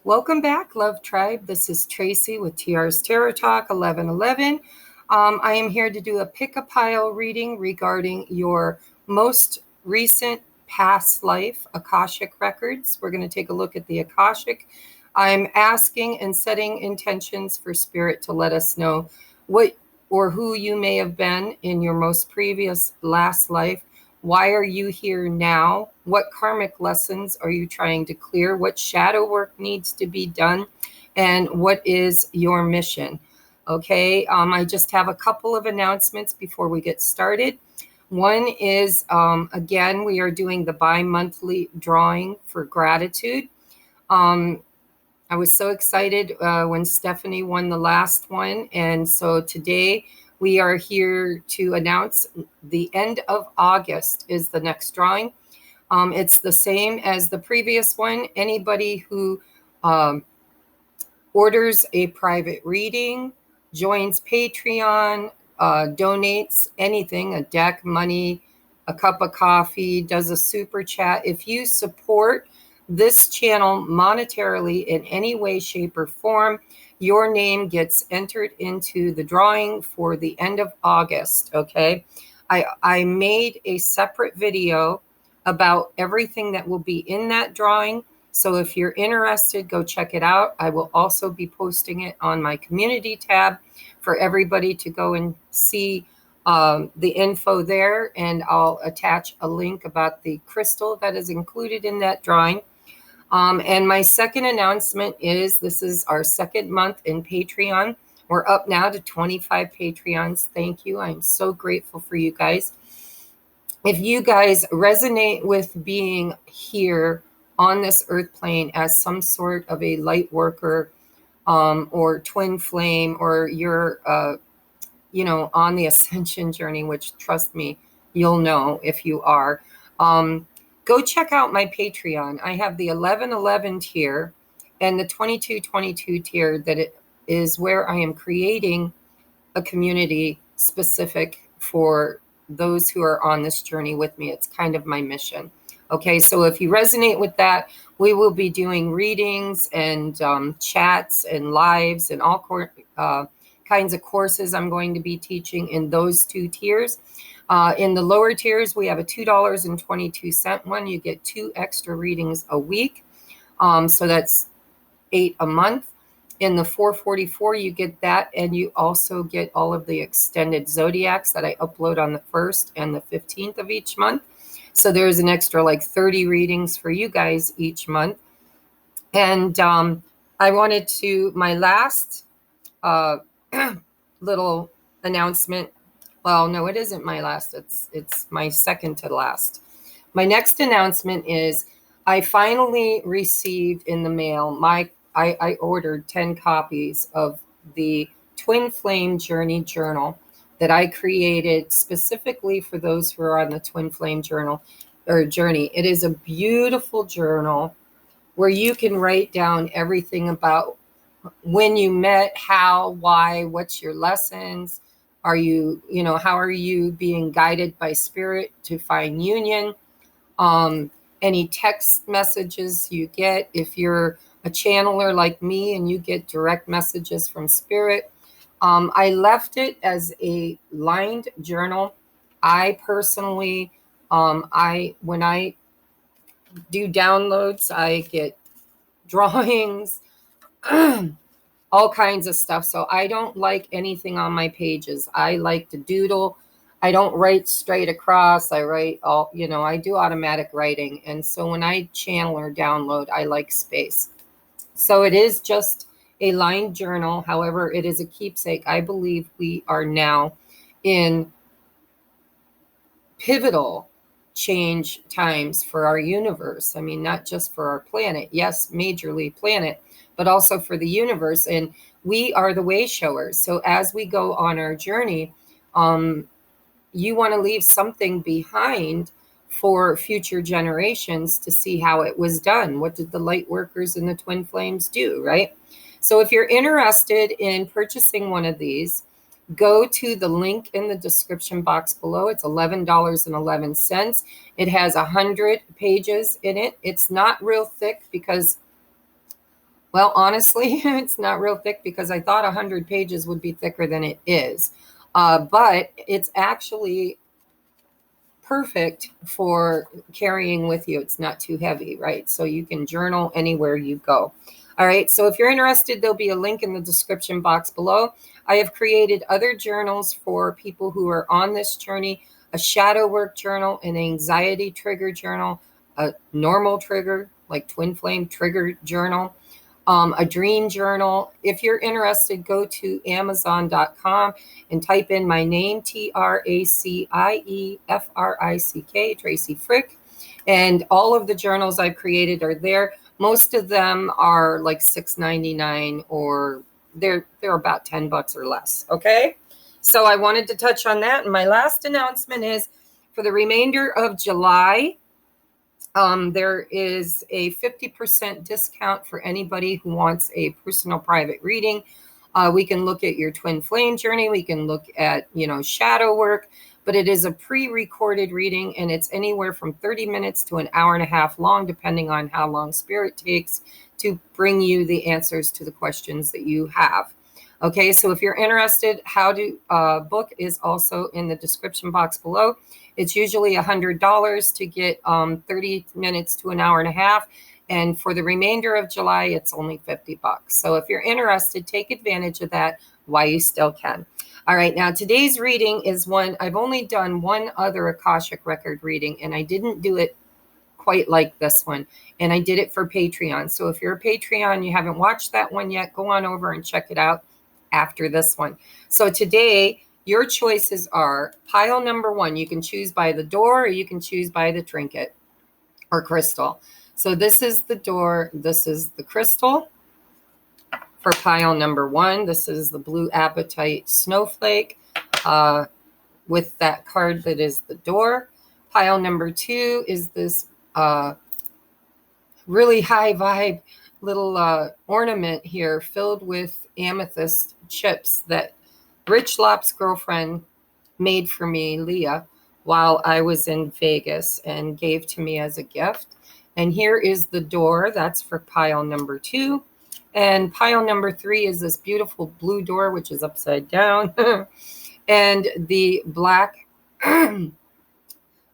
Welcome back, Love Tribe. This is Tracie with TR's Tarot Talk 1111. I am here to do a pick-a-pile reading regarding your most recent past life Akashic records. We're going to take a look at the Akashic. I'm asking and setting intentions for Spirit to let us know what or who you may have been in your most previous last life. Why are you here now? What karmic lessons are you trying to clear? What shadow work needs to be done? And what is your mission? Okay, I just have a couple of announcements before we get started. One is, again, we are doing the bi-monthly drawing for gratitude. I was so excited when Stephanie won the last one. And so today we are here to announce the end of August is the next drawing. It's the same as the previous one. Anybody who orders a private reading, joins Patreon, donates anything, a deck, money, a cup of coffee, does a super chat. If you support this channel monetarily in any way, shape, or form, your name gets entered into the drawing for the end of August, okay? I made a separate video about everything that will be in that drawing. So if you're interested, go check it out. I will also be posting it on my community tab for everybody to go and see the info there. And I'll attach a link about the crystal that is included in that drawing. And my second announcement is this is our second month in Patreon. We're up now to 25 Patreons. Thank you. I'm so grateful for you guys. If you guys resonate with being here on this earth plane as some sort of a light worker or twin flame, or you're, on the ascension journey, which trust me, you'll know if you are, go check out my Patreon. I have the 1111 tier and the 2222 tier that it is where I am creating a community specific for those who are on this journey with me. It's kind of my mission. Okay, so if you resonate with that, we will be doing readings and chats and lives and all kinds of courses I'm going to be teaching in those two tiers. In the lower tiers, we have a $2.22 one. You get 2 extra readings a week. So that's 8 a month. In the $4.44, you get that, and you also get all of the extended zodiacs that I upload on the 1st and the 15th of each month. So there's an extra like 30 readings for you guys each month. And I wanted to, my last little announcement. Well, no, it isn't my last. It's my second to last. My next announcement is I finally received in the mail I ordered 10 copies of the Twin Flame Journey Journal that I created specifically for those who are on the Twin Flame Journal or journey. It is a beautiful journal where you can write down everything about when you met, how, why, what's your lessons. Are you, how are you being guided by Spirit to find union? Any text messages you get, if you're a channeler like me and you get direct messages from Spirit. I left it as a lined journal. I personally, when I do downloads, I get drawings, all kinds of stuff. So I don't like anything on my pages. I like to doodle. I don't write straight across. I write I do automatic writing. And so when I channel or download, I like space. So it is just a lined journal. However, it is a keepsake. I believe we are now in pivotal change times for our universe. I mean, not just for our planet. Yes, majorly planet, but also for the universe. And we are the way showers. So as we go on our journey, you want to leave something behind for future generations to see how it was done. What did the light workers and the twin flames do, right? So if you're interested in purchasing one of these, go to the link in the description box below. It's $11.11. It has 100 pages in it. It's not real thick because Well, honestly, it's not real thick because I thought 100 pages would be thicker than it is. But it's actually perfect for carrying with you. It's not too heavy, right? So you can journal anywhere you go. All right. So if you're interested, there'll be a link in the description box below. I have created other journals for people who are on this journey, a shadow work journal, an anxiety trigger journal, a normal trigger, like twin flame trigger journal, a dream journal. If you're interested, go to Amazon.com and type in my name, TRACIE Tracie Frick. And all of the journals I've created are there. Most of them are like $6.99 or they're about $10 or less. Okay. So I wanted to touch on that. And my last announcement is for the remainder of July, there is a 50% discount for anybody who wants a personal private reading. We can look at your twin flame journey. We can look at, shadow work, but it is a pre-recorded reading and it's anywhere from 30 minutes to an hour and a half long, depending on how long Spirit takes to bring you the answers to the questions that you have. Okay, so if you're interested, how to book is also in the description box below. It's usually $100 to get 30 minutes to an hour and a half. And for the remainder of July, it's only $50. So if you're interested, take advantage of that while you still can. All right, now today's reading is one, I've only done one other Akashic record reading, and I didn't do it quite like this one. And I did it for Patreon. So if you're a Patreon, you haven't watched that one yet, go on over and check it out after this one. So today, your choices are pile number 1. You can choose by the door or you can choose by the trinket or crystal. So this is the door. This is the crystal for pile number 1. This is the blue apatite snowflake with that card that is the door. Pile number 2 is this really high vibe little ornament here filled with amethyst chips that Rich Lop's girlfriend made for me, Leah, while I was in Vegas and gave to me as a gift. And here is the door. That's for pile number 2. And pile number 3 is this beautiful blue door, which is upside down. And the black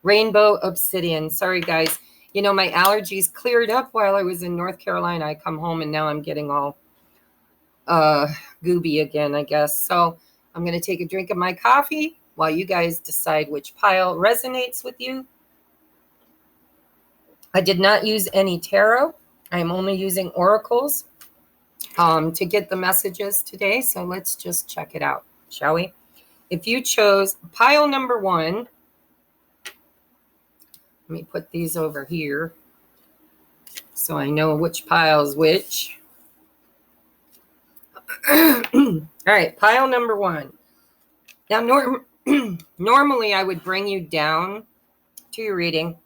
rainbow obsidian. Sorry, guys. My allergies cleared up while I was in North Carolina. I come home and now I'm getting all gooby again, I guess. So I'm going to take a drink of my coffee while you guys decide which pile resonates with you. I did not use any tarot. I'm only using oracles to get the messages today. So let's just check it out, shall we? If you chose pile number 1, let me put these over here so I know which pile is which. All right, pile number 1. Now, normally I would bring you down to your reading,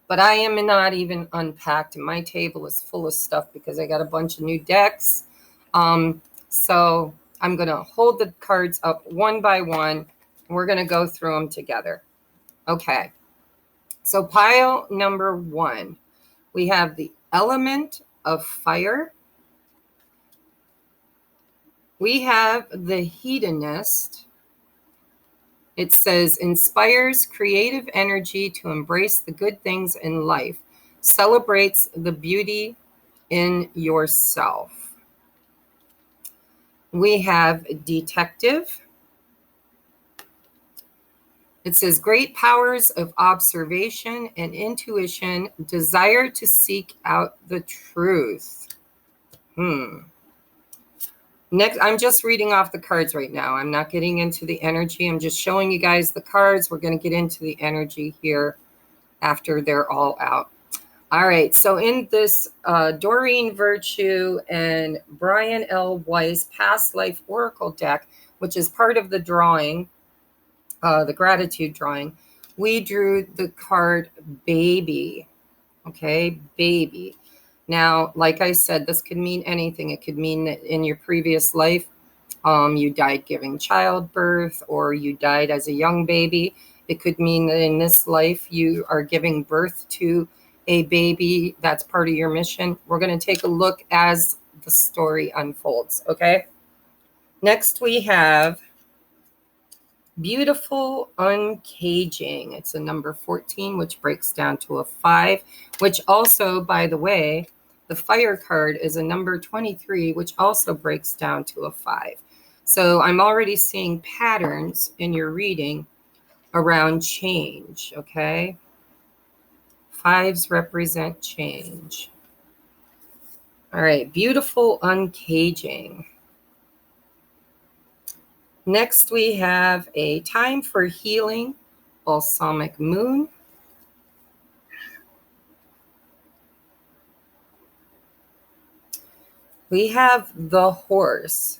but I am not even unpacked. My table is full of stuff because I got a bunch of new decks. So I'm going to hold the cards up one by one. And we're going to go through them together. Okay. So pile number 1, we have the element of fire. We have the hedonist. It says, inspires creative energy to embrace the good things in life, celebrates the beauty in yourself. We have detective. It says, great powers of observation and intuition, desire to seek out the truth. Next, I'm just reading off the cards right now. I'm not getting into the energy. I'm just showing you guys the cards. We're going to get into the energy here after they're all out. All right. So in this Doreen Virtue and Brian L. Weiss Past Life Oracle deck, which is part of the drawing, the gratitude drawing, we drew the card baby. Okay, baby. Now, like I said, this could mean anything. It could mean that in your previous life, you died giving childbirth or you died as a young baby. It could mean that in this life, you are giving birth to a baby. That's part of your mission. We're going to take a look as the story unfolds, okay? Next, we have Beautiful Uncaging. It's a number 14, which breaks down to a 5, which also, by the way, the Fire card is a number 23, which also breaks down to a 5. So I'm already seeing patterns in your reading around change, okay? 5s represent change. All right, Beautiful Uncaging. Next, we have a Time for Healing, Balsamic Moon. We have the Horse,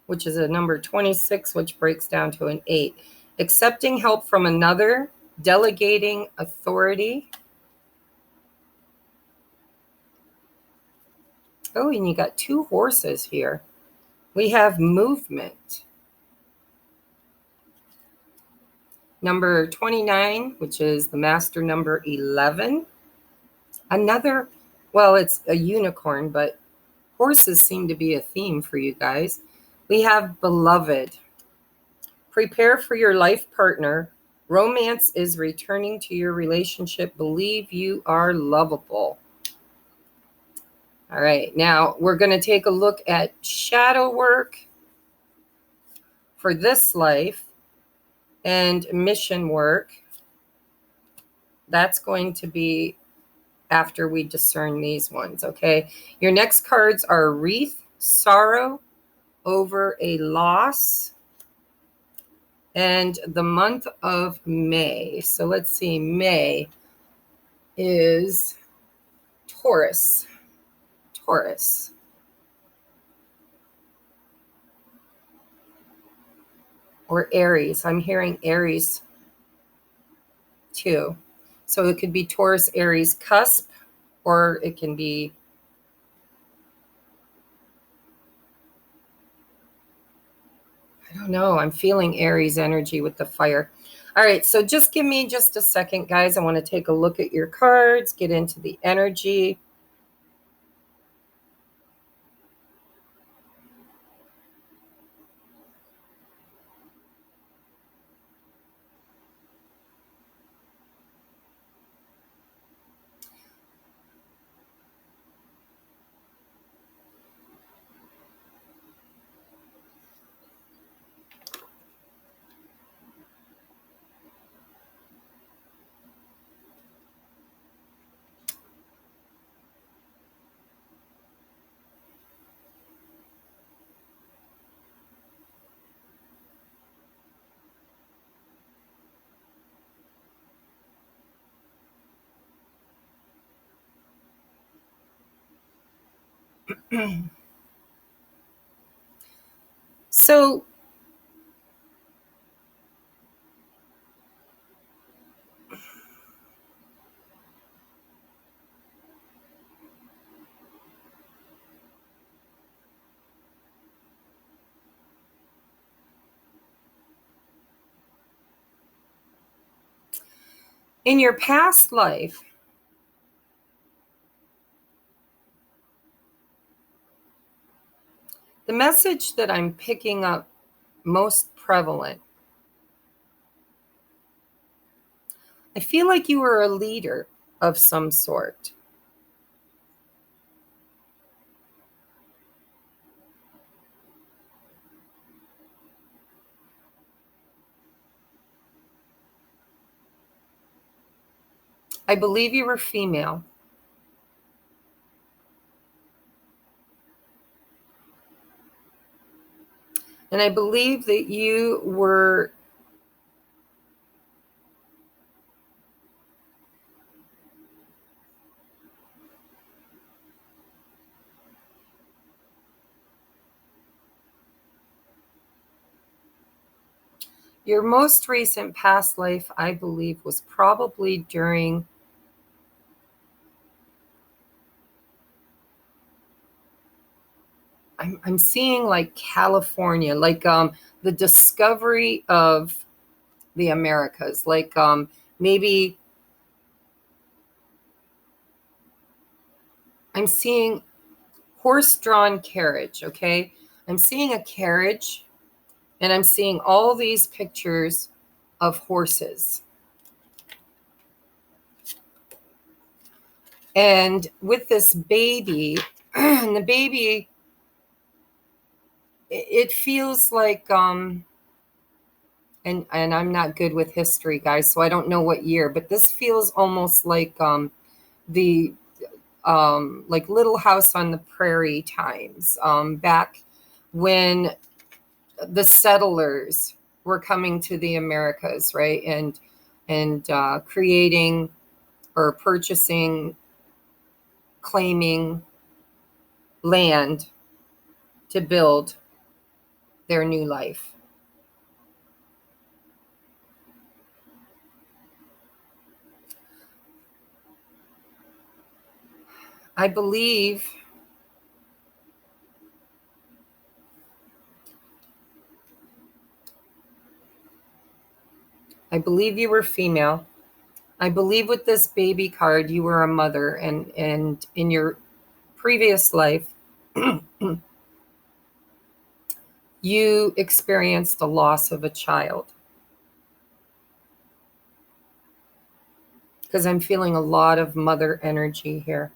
which is a number 26, which breaks down to an 8. Accepting help from another, delegating authority. Oh, and you got 2 horses here. We have Movement. Number 29, which is the master number 11. Another, well, it's a unicorn, but horses seem to be a theme for you guys. We have Beloved. Prepare for your life partner. Romance is returning to your relationship. Believe you are lovable. All right, now we're going to take a look at shadow work for this life and mission work. That's going to be after we discern these ones, okay? Your next cards are Wreath, Sorrow over a Loss, and the month of May. So let's see, May is Taurus. Taurus. Or Aries. I'm hearing Aries too. So it could be Taurus, Aries cusp, or it can be I don't know. I'm feeling Aries energy with the fire. All right, so just give me just a second, guys. I want to take a look at your cards, get into the energy. So in your past life, the message that I'm picking up most prevalent, I feel like you were a leader of some sort. I believe you were female. And I believe that you were your most recent past life, I believe, was probably during I'm seeing like California, like the discovery of the Americas, like maybe I'm seeing horse-drawn carriage, okay? I'm seeing a carriage, and I'm seeing all these pictures of horses. And with this baby, and the baby, it feels like, and I'm not good with history, guys, so I don't know what year, but this feels almost like the like Little House on the Prairie times, back when the settlers were coming to the Americas, right? And creating or purchasing, claiming land to build their new life. I believe you were female. I believe with this baby card, you were a mother, and in your previous life, you experienced the loss of a child. Because I'm feeling a lot of mother energy here.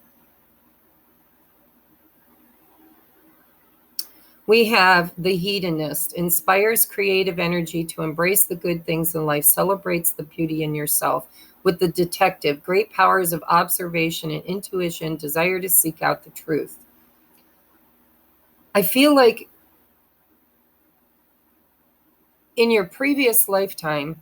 We have the hedonist, inspires creative energy to embrace the good things in life, celebrates the beauty in yourself. With the detective, great powers of observation and intuition, desire to seek out the truth. I feel like in your previous lifetime,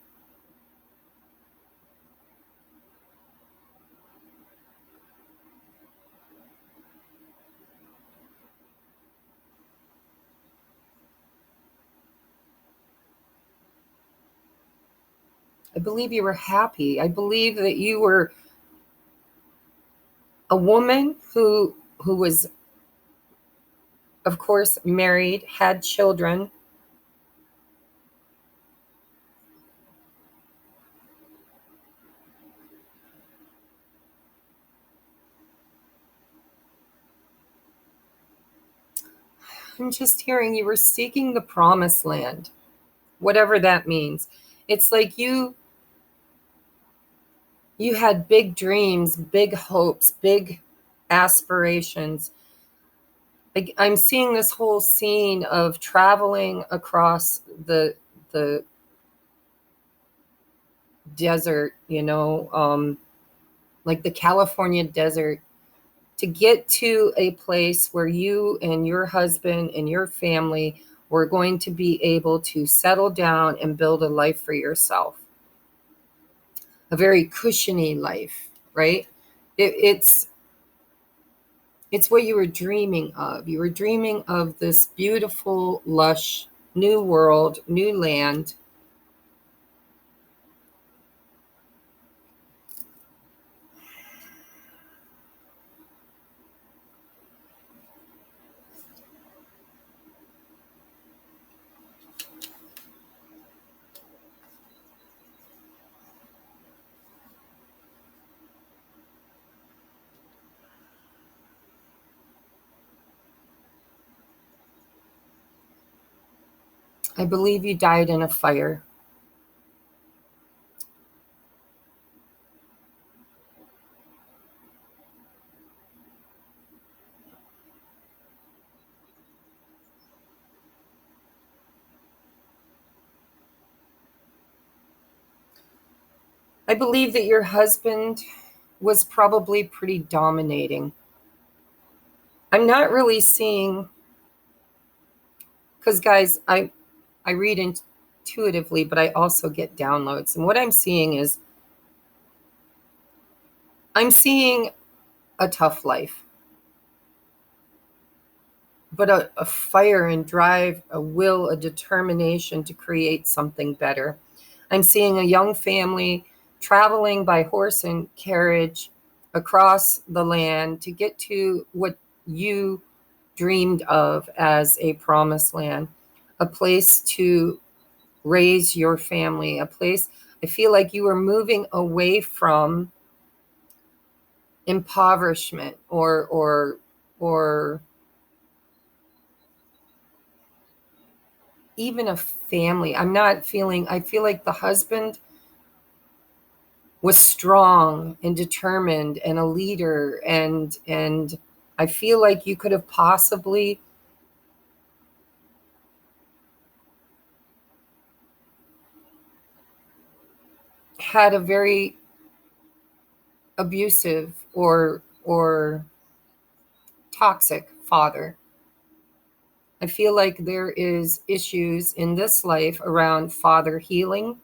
I believe you were happy. I believe that you were a woman who was, of course, married, had children. I'm just hearing you were seeking the promised land, whatever that means. It's like you had big dreams, big hopes, big aspirations. I'm seeing this whole scene of traveling across the desert, like the California desert, to get to a place where you and your husband and your family were going to be able to settle down and build a life for yourself. A very cushiony life, right? It's what you were dreaming of. You were dreaming of this beautiful, lush, new world, new land. I believe you died in a fire. I believe that your husband was probably pretty dominating. I'm not really seeing, because guys, I read intuitively, but I also get downloads. And what I'm seeing is I'm seeing a tough life, but a fire and drive, a will, a determination to create something better. I'm seeing a young family traveling by horse and carriage across the land to get to what you dreamed of as a promised land, a place to raise your family, a place. I feel like you were moving away from impoverishment or even a family. I feel like the husband was strong and determined and a leader, and I feel like you could have possibly had a very abusive or toxic father. I feel like there is issues in this life around father healing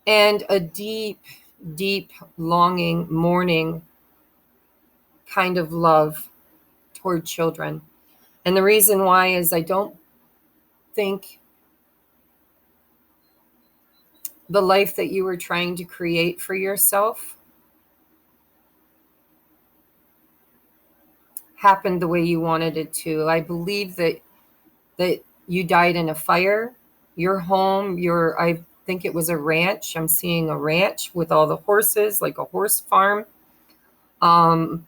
and a deep, deep longing, mourning kind of love toward children. And the reason why is I don't think the life that you were trying to create for yourself happened the way you wanted it to. I believe that you died in a fire. Your home, I think it was a ranch. I'm seeing a ranch with all the horses, like a horse farm. Um,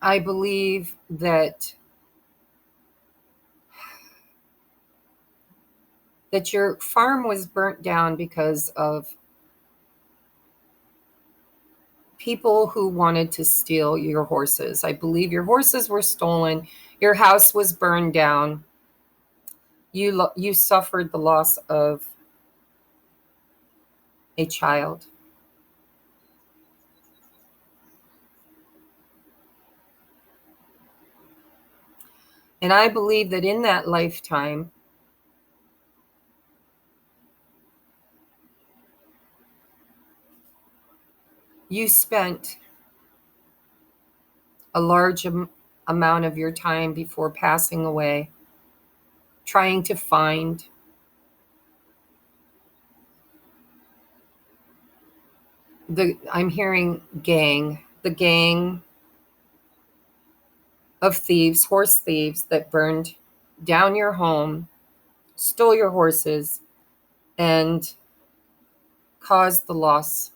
I believe that your farm was burnt down because of people who wanted to steal your horses. I believe your horses were stolen. Your house was burned down. You suffered the loss of a child. And I believe that in that lifetime, you spent a large amount of your time before passing away trying to find I'm hearing the gang of thieves, horse thieves that burned down your home, stole your horses, and caused the loss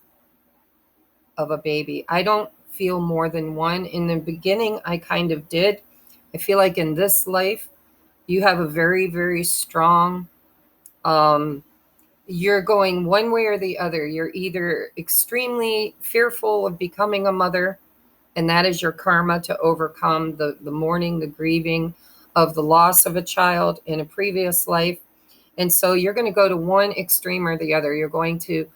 of a baby. I don't feel more than one. In the beginning, I kind of did. I feel like in this life, you have a very, very strong, um, you're going one way or the other. You're either extremely fearful of becoming a mother, and that is your karma to overcome the mourning, the grieving of the loss of a child in a previous life. And so you're going to go to one extreme or the other. You're going to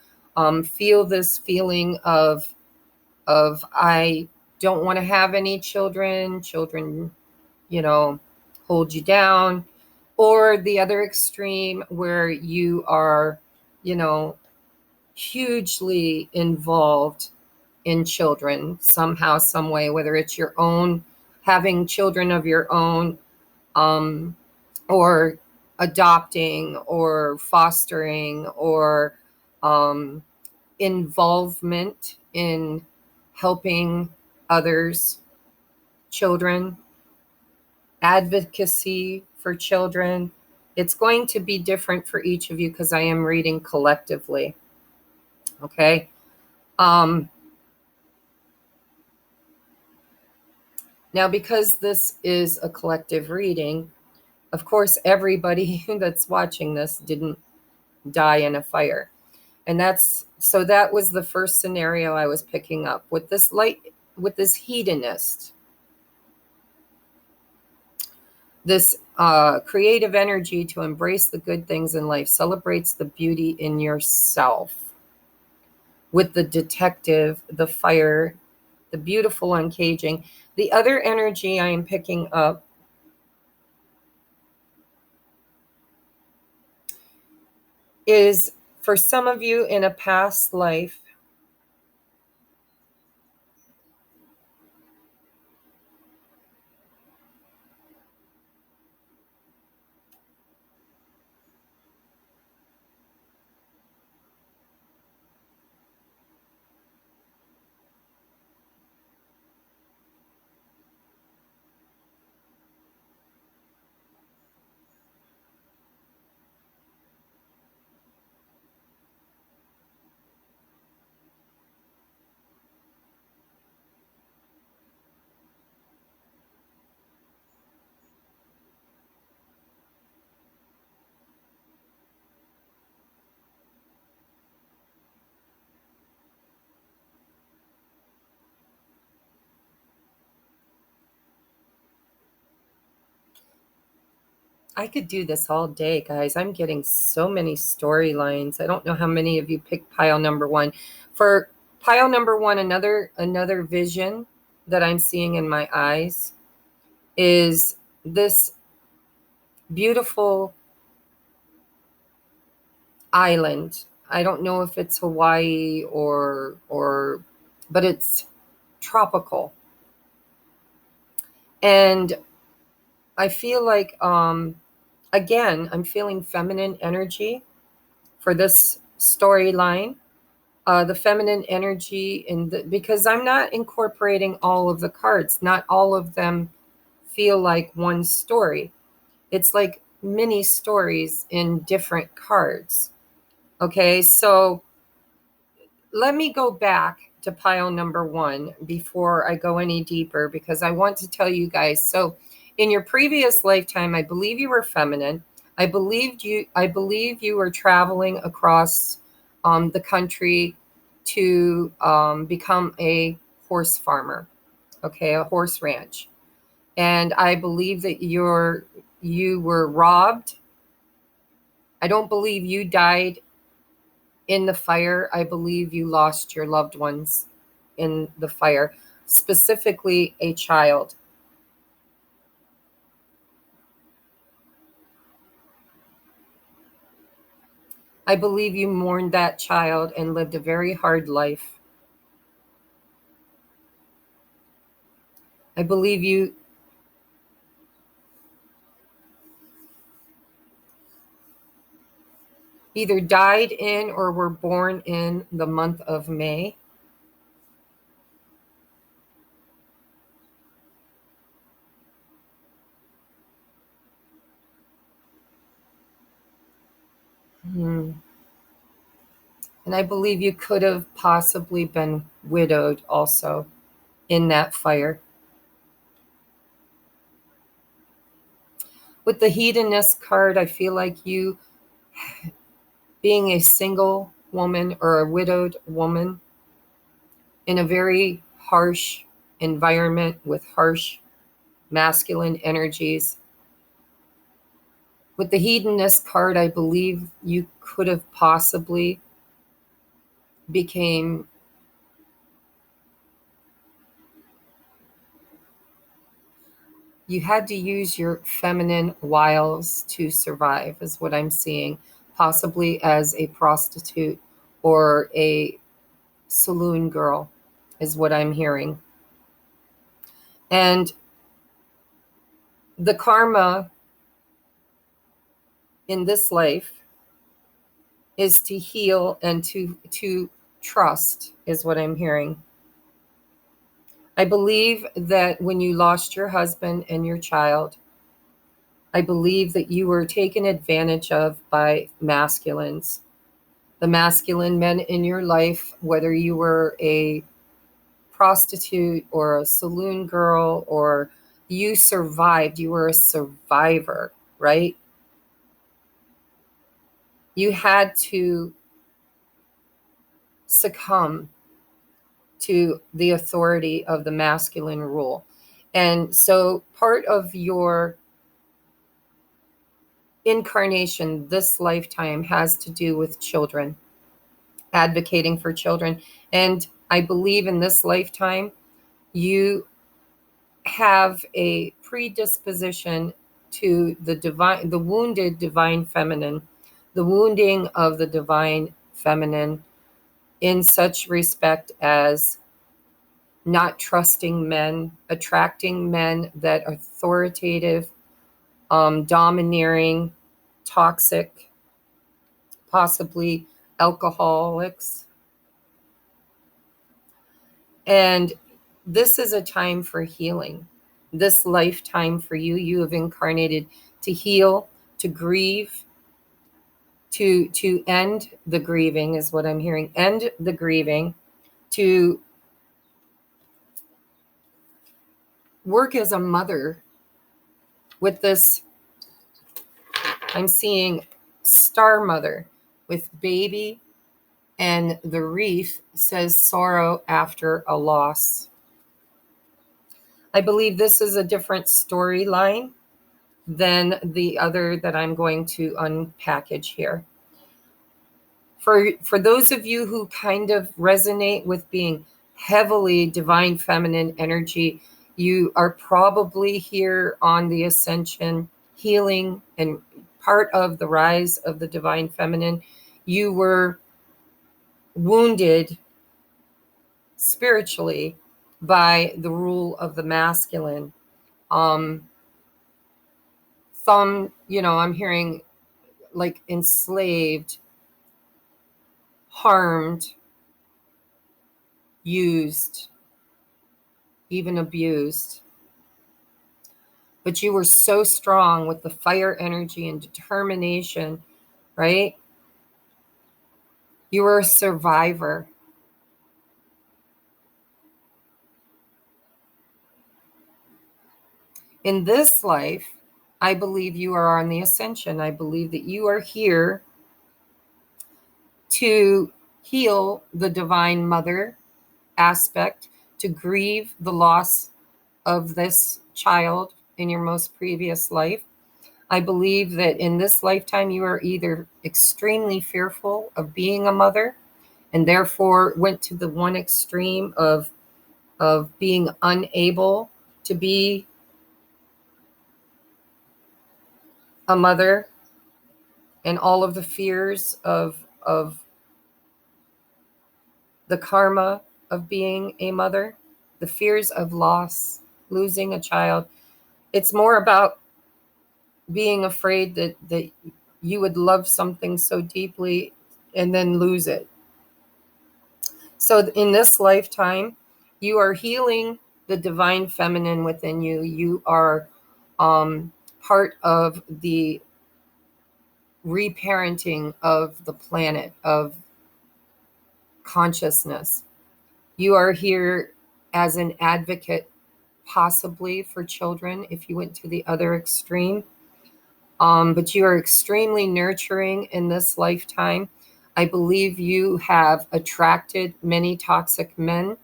feel this feeling of I don't want to have any children. Children, hold you down. Or the other extreme where you are, you know, hugely involved in children somehow, some way, whether it's your own, having children of your own, um, or adopting or fostering or um, involvement in helping others, children, advocacy for children. It's going to be different for each of you because I am reading collectively. Okay. Um, Now, because this is a collective reading, of course, everybody that's watching this didn't die in a fire. And that was the first scenario I was picking up with this hedonist, this creative energy to embrace the good things in life, celebrates the beauty in yourself. With the detective, the fire, the beautiful uncaging. The other energy I am picking up is for some of you in a past life, I could do this all day, guys. I'm getting so many storylines. I don't know how many of you picked pile number one. For pile number one, another vision that I'm seeing in my eyes is this beautiful island. I don't know if it's Hawaii or but it's tropical. And I feel like again, I'm feeling feminine energy for this storyline. The feminine energy because I'm not incorporating all of the cards. Not all of them feel like one story. It's like mini stories in different cards. Okay, so let me go back to pile number one before I go any deeper, because I want to tell you guys. So in your previous lifetime, I believe you were feminine. I believe you were traveling across the country to become a horse farmer, okay, a horse ranch. And I believe that you were robbed. I don't believe you died in the fire. I believe you lost your loved ones in the fire, specifically a child. I believe you mourned that child and lived a very hard life. I believe you either died in or were born in the month of May. Hmm. And I believe you could have possibly been widowed also in that fire. With the hedonist card, I feel like you, being a single woman or a widowed woman in a very harsh environment with harsh masculine energies. With the hedonist card, I believe you could have possibly became, you had to use your feminine wiles to survive, is what I'm seeing, possibly as a prostitute or a saloon girl, is what I'm hearing. And the karma in this life is to heal and to trust, is what I'm hearing. I believe that when you lost your husband and your child, I believe that you were taken advantage of by masculines. The masculine men in your life, whether you were a prostitute or a saloon girl, or you survived, you were a survivor, right? You had to succumb to the authority of the masculine rule. And so part of your incarnation this lifetime has to do with children, advocating for children. And I believe in this lifetime, you have a predisposition to the divine, the wounded divine feminine, the wounding of the divine feminine, in such respect as not trusting men, attracting men that are authoritative, domineering, toxic, possibly alcoholics. And this is a time for healing. This lifetime for you, you have incarnated to heal, to grieve, to end the grieving, is what I'm hearing. End the grieving, to work as a mother with this. I'm seeing star mother with baby, and the wreath says sorrow after a loss. I believe this is a different storyline than the other that I'm going to unpackage here. For those of you who kind of resonate with being heavily divine feminine energy, you are probably here on the ascension, healing, and part of the rise of the divine feminine. You were wounded spiritually by the rule of the masculine. I'm hearing like enslaved, harmed, used, even abused. But you were so strong with the fire energy and determination, right? You were a survivor. In this life, I believe you are on the ascension. I believe that you are here to heal the divine mother aspect, to grieve the loss of this child in your most previous life. I believe that in this lifetime, you are either extremely fearful of being a mother and therefore went to the one extreme of being unable to be a mother, and all of the fears of the karma of being a mother, the fears of loss, losing a child. It's more about being afraid that you would love something so deeply and then lose it. So in this lifetime, you are healing the divine feminine within you. You are part of the reparenting of the planet, of consciousness. You are here as an advocate, possibly for children if you went to the other extreme. But you are extremely nurturing in this lifetime. I believe you have attracted many toxic men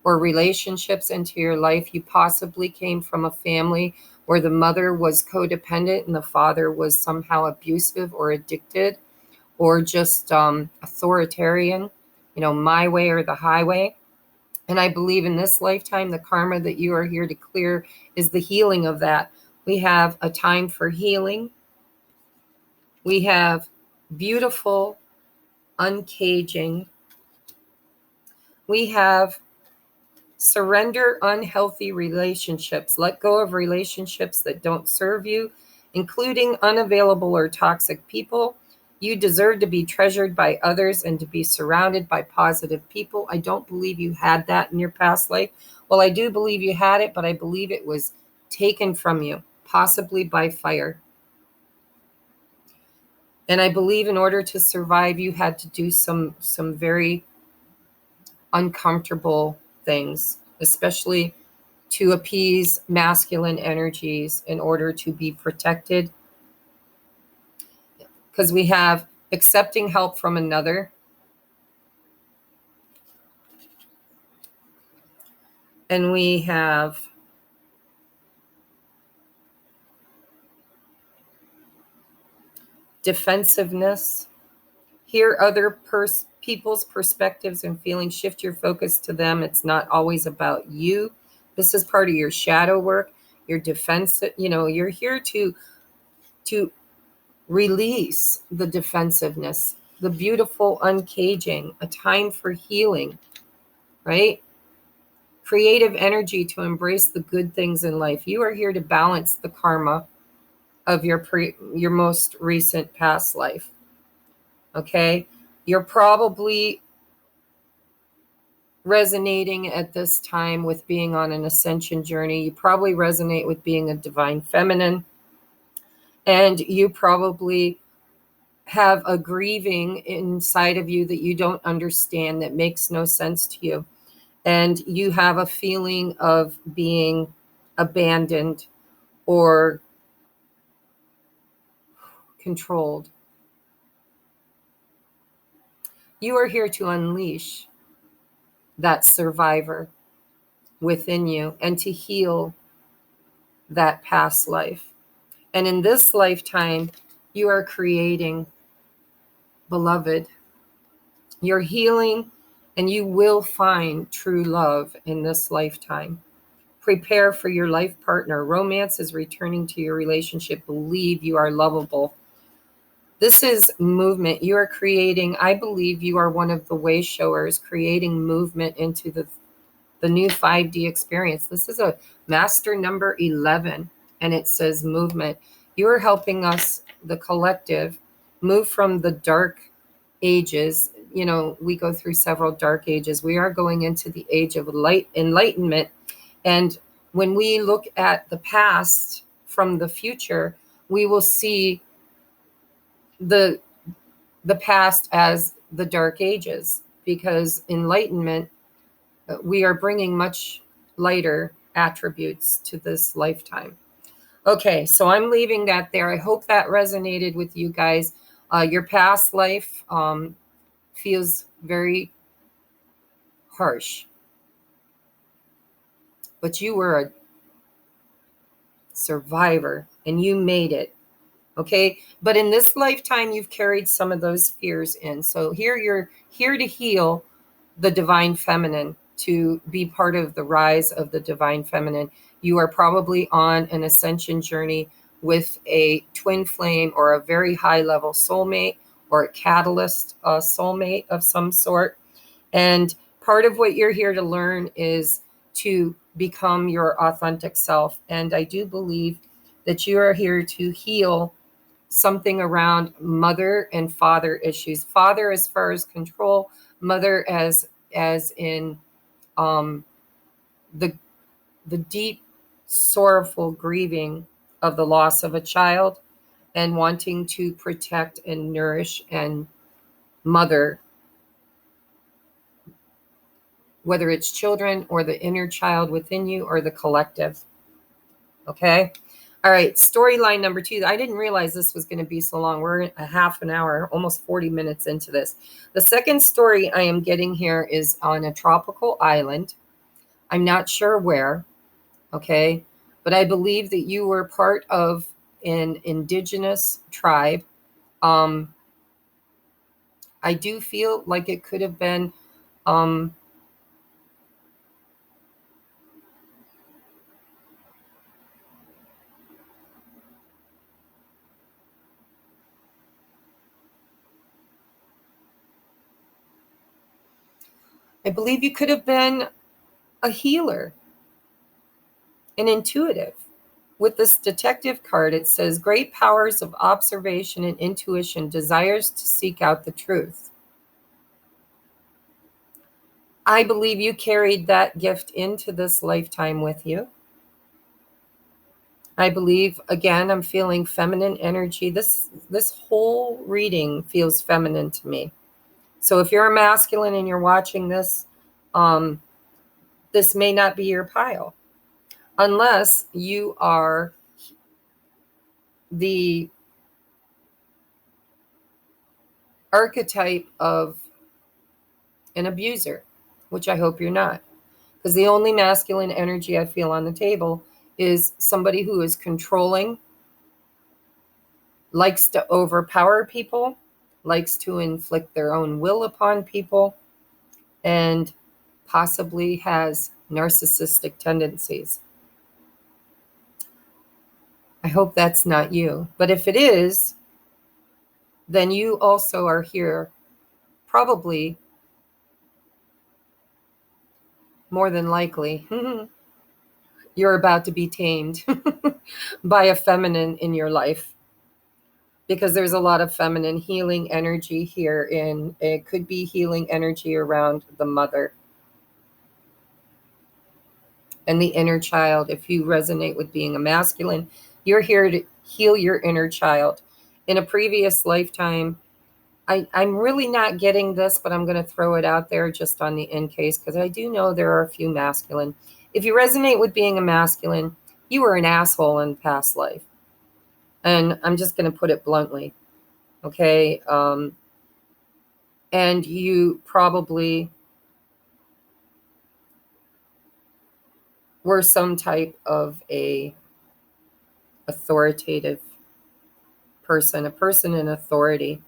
or relationships into your life. You possibly came from a family where the mother was codependent and the father was somehow abusive or addicted or just authoritarian, my way or the highway. And I believe in this lifetime, the karma that you are here to clear is the healing of that. We have a time for healing. We have beautiful uncaging. We have surrender unhealthy relationships. Let go of relationships that don't serve you, including unavailable or toxic people. You deserve to be treasured by others and to be surrounded by positive people. I don't believe you had that in your past life. Well, I do believe you had it, but I believe it was taken from you, possibly by fire. And I believe in order to survive, you had to do some very uncomfortable things, especially to appease masculine energies in order to be protected. Because we have accepting help from another. And we have defensiveness. Hear other people's perspectives and feelings. Shift your focus to them. It's not always about you. This is part of your shadow work, your defense. You're here to release the defensiveness, the beautiful uncaging, a time for healing, right? Creative energy to embrace the good things in life. You are here to balance the karma of your most recent past life. Okay? You're probably resonating at this time with being on an ascension journey. You probably resonate with being a divine feminine. And you probably have a grieving inside of you that you don't understand, that makes no sense to you. And you have a feeling of being abandoned or controlled. You are here to unleash that survivor within you and to heal that past life. And in this lifetime, you are creating, beloved, you're healing, and you will find true love in this lifetime. Prepare for your life partner. Romance is returning to your relationship. Believe you are lovable. This is movement. You are creating, I believe you are one of the way showers, creating movement into the new 5D experience. This is a master number 11, and it says movement. You are helping us, the collective, move from the dark ages. You know, we go through several dark ages. We are going into the age of light, enlightenment. And when we look at the past from the future, we will see the past as the dark ages, because enlightenment, we are bringing much lighter attributes to this lifetime. Okay, so I'm leaving that there. I hope that resonated with you guys. Your past life feels very harsh, but you were a survivor and you made it. Okay, but in this lifetime, you've carried some of those fears in. So here you're here to heal the divine feminine, to be part of the rise of the divine feminine. You are probably on an ascension journey with a twin flame or a very high level soulmate or a catalyst soulmate of some sort. And part of what you're here to learn is to become your authentic self. And I do believe that you are here to heal something around mother and father issues. Father as far as control, mother as in the deep sorrowful grieving of the loss of a child, and wanting to protect and nourish and mother, whether it's children or the inner child within you or the collective. Okay. All right, storyline number 2. I didn't realize this was going to be so long. We're a half an hour, almost 40 minutes into this. The second story I am getting here is on a tropical island. I'm not sure where, okay? But I believe that you were part of an indigenous tribe. I do feel like it could have been I believe you could have been a healer, an intuitive. With this detective card, it says great powers of observation and intuition, desires to seek out the truth. I believe you carried that gift into this lifetime with you. I believe, again, I'm feeling feminine energy. This whole reading feels feminine to me. So if you're a masculine and you're watching this, this may not be your pile, unless you are the archetype of an abuser, which I hope you're not. Because the only masculine energy I feel on the table is somebody who is controlling, likes to overpower people, likes to inflict their own will upon people, and possibly has narcissistic tendencies. I hope that's not you. But if it is, then you also are here, probably, more than likely, you're about to be tamed by a feminine in your life, because there's a lot of feminine healing energy here. It could be healing energy around the mother and the inner child. If you resonate with being a masculine, you're here to heal your inner child. In a previous lifetime, I'm really not getting this, but I'm going to throw it out there just on the in case, because I do know there are a few masculine. If you resonate with being a masculine, you were an asshole in past life. And I'm just going to put it bluntly. Okay. And you probably were some type of a authoritative person, a person in authority.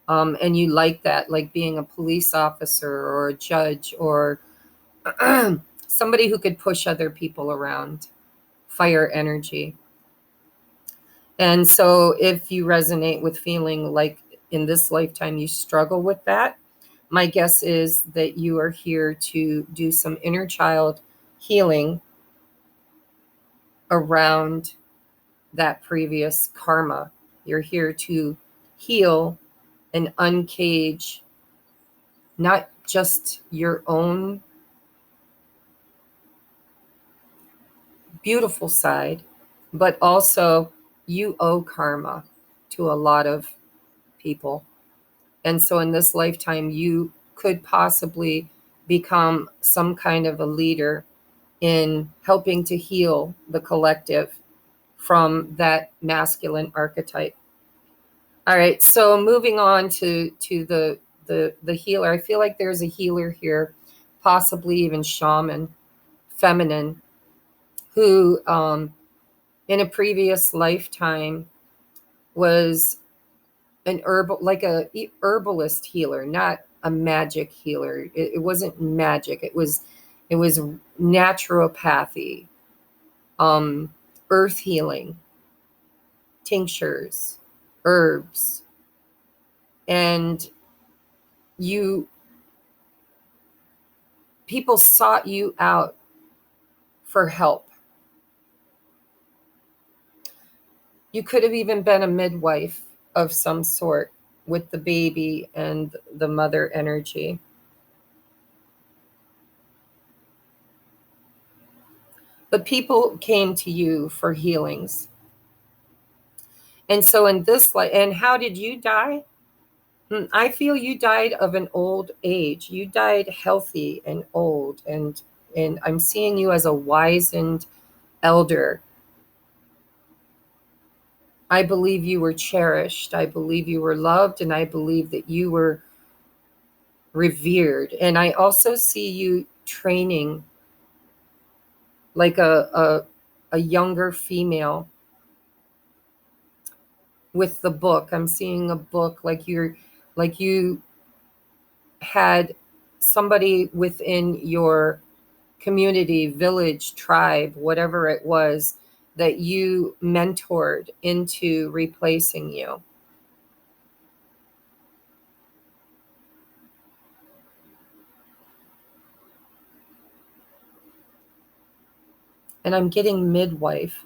And you like that, like being a police officer or a judge or somebody who could push other people around, fire energy. And so if you resonate with feeling like in this lifetime you struggle with that, my guess is that you are here to do some inner child healing around that previous karma. You're here to heal and uncage not just your own beautiful side, but also you owe karma to a lot of people. And so in this lifetime, you could possibly become some kind of a leader in helping to heal the collective from that masculine archetype. All right, so moving on to the healer. I feel like there's a healer here, possibly even shaman, feminine, who in a previous lifetime was an herbalist healer, not a magic healer. It wasn't magic. It was naturopathy, earth healing, tinctures, herbs, and people sought you out for help. You could have even been a midwife of some sort with the baby and the mother energy. But people came to you for healings. And so in this life, and how did you die? I feel you died of an old age. You died healthy and old, and I'm seeing you as a wizened elder. I believe you were cherished. I believe you were loved, and I believe that you were revered. And I also see you training like a younger female with the book. I'm seeing a book like you had somebody within your community, village, tribe, whatever it was, that you mentored into replacing you. And I'm getting midwife,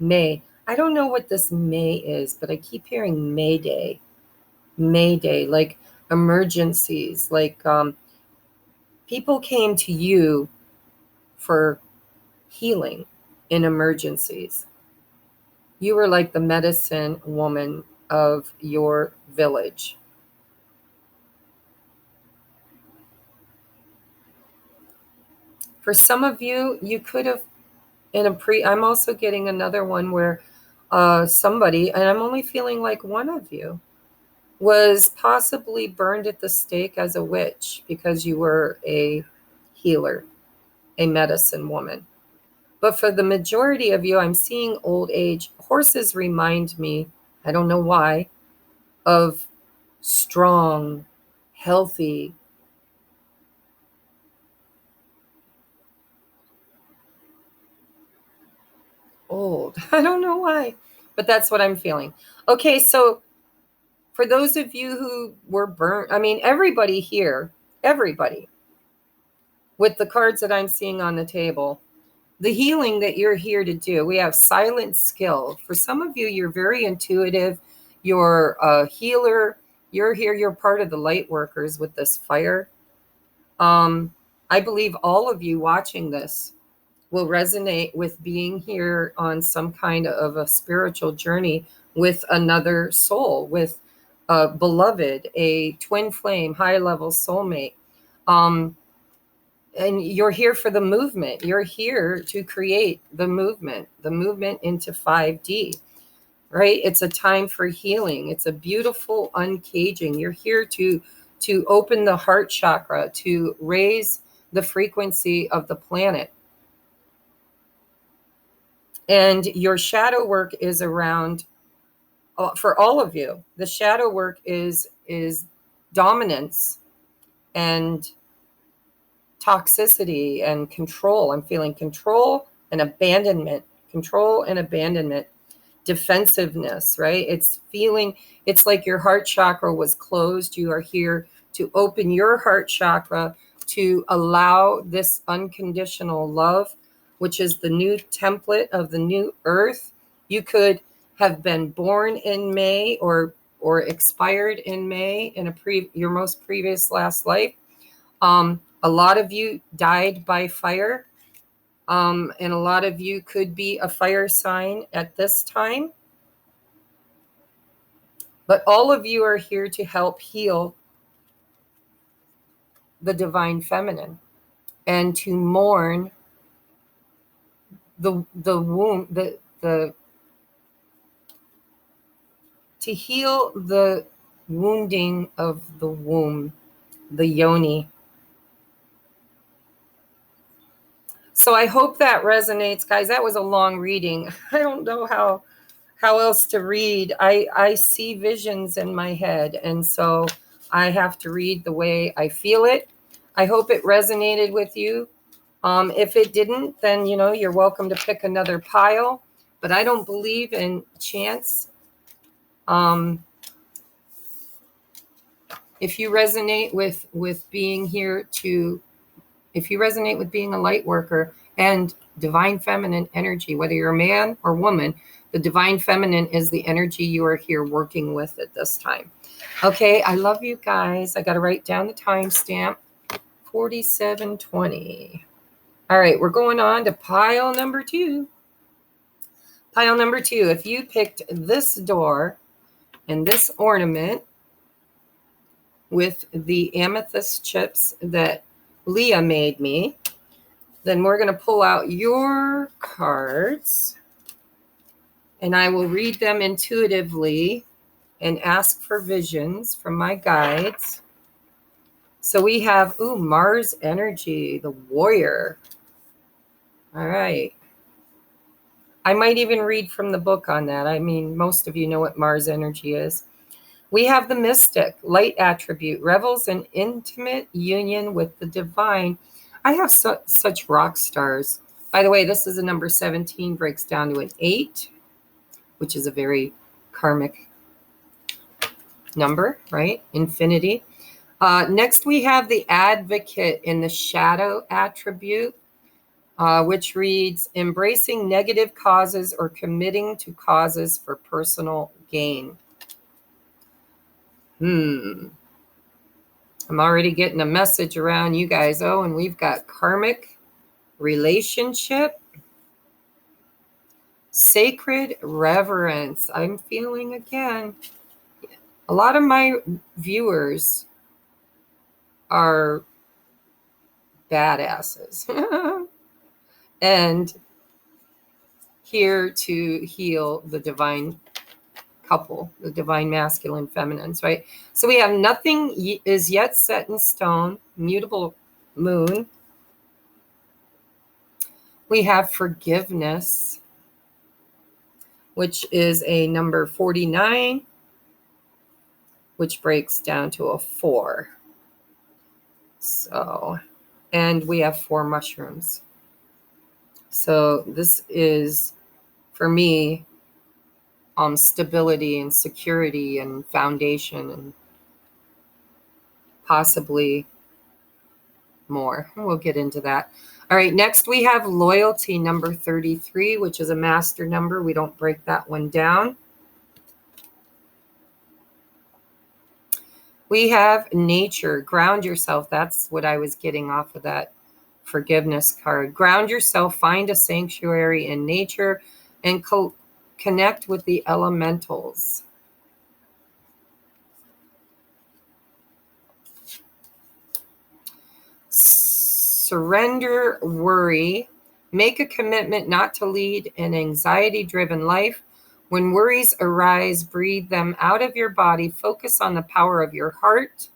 May. I don't know what this May is, but I keep hearing Mayday, Mayday, like emergencies, like people came to you for healing in emergencies. You were like the medicine woman of your village. For some of you, you could have I'm also getting another one where somebody, and I'm only feeling like one of you, was possibly burned at the stake as a witch because you were a healer, a medicine woman. But for the majority of you, I'm seeing old age. Horses remind me, I don't know why, of strong, healthy, old. I don't know why, but that's what I'm feeling. Okay, so for those of you who were burnt, I mean, everybody here, everybody, with the cards that I'm seeing on the table, the healing that you're here to do, we have silent skill. For some of you, you're very intuitive. You're a healer. You're here. You're part of the light workers with this fire. I believe all of you watching this will resonate with being here on some kind of a spiritual journey with another soul, with a beloved, a twin flame, high level soulmate. And you're here for the movement. You're here to create the movement into 5D, right? It's a time for healing. It's a beautiful uncaging. You're here to open the heart chakra, to raise the frequency of the planet. And your shadow work is around for all of you. The shadow work is dominance and toxicity and control. I'm feeling control and abandonment, defensiveness, right? It's like your heart chakra was closed. You are here to open your heart chakra to allow this unconditional love, which is the new template of the new earth. You could have been born in May or expired in May in your most previous last life. A lot of you died by fire, and a lot of you could be a fire sign at this time. But all of you are here to help heal the divine feminine and to mourn the womb, to heal the wounding of the womb, the yoni. So I hope that resonates, guys. That was a long reading. I don't know how else to read. I see visions in my head, and so I have to read the way I feel it. I hope it resonated with you. If it didn't, then you're welcome to pick another pile. But I don't believe in chance. If you resonate with being here if you resonate with being a light worker and divine feminine energy, whether you're a man or woman, the divine feminine is the energy you are here working with at this time. Okay, I love you guys. I got to write down the timestamp, 47:20. All right, we're going on to pile number 2. Pile number 2, if you picked this door and this ornament with the amethyst chips that Leah made me, then we're going to pull out your cards and I will read them intuitively and ask for visions from my guides. So we have, Mars energy, the warrior. All right. I might even read from the book on that. I mean, most of you know what Mars energy is. We have the mystic, light attribute, revels in intimate union with the divine. I have such rock stars. By the way, this is a number 17, breaks down to an 8, which is a very karmic number, right? Infinity. Next, we have the advocate in the shadow attribute, which reads, embracing negative causes or committing to causes for personal gain. I'm already getting a message around you guys. Oh, and we've got karmic relationship, sacred reverence. I'm feeling again, a lot of my viewers are badasses and here to heal the divine couple, the divine masculine feminines, right? So we have nothing is yet set in stone, mutable moon. We have forgiveness, which is a number 49, which breaks down to a 4. So, and we have 4 mushrooms. So this is, for me, stability and security and foundation and possibly more. We'll get into that. All right, next we have loyalty, number 33, which is a master number. We don't break that one down. We have nature, ground yourself. That's what I was getting off of that forgiveness card. Ground yourself, find a sanctuary in nature, and connect with the elementals. Surrender worry. Make a commitment not to lead an anxiety-driven life. When worries arise, breathe them out of your body. Focus on the power of your heart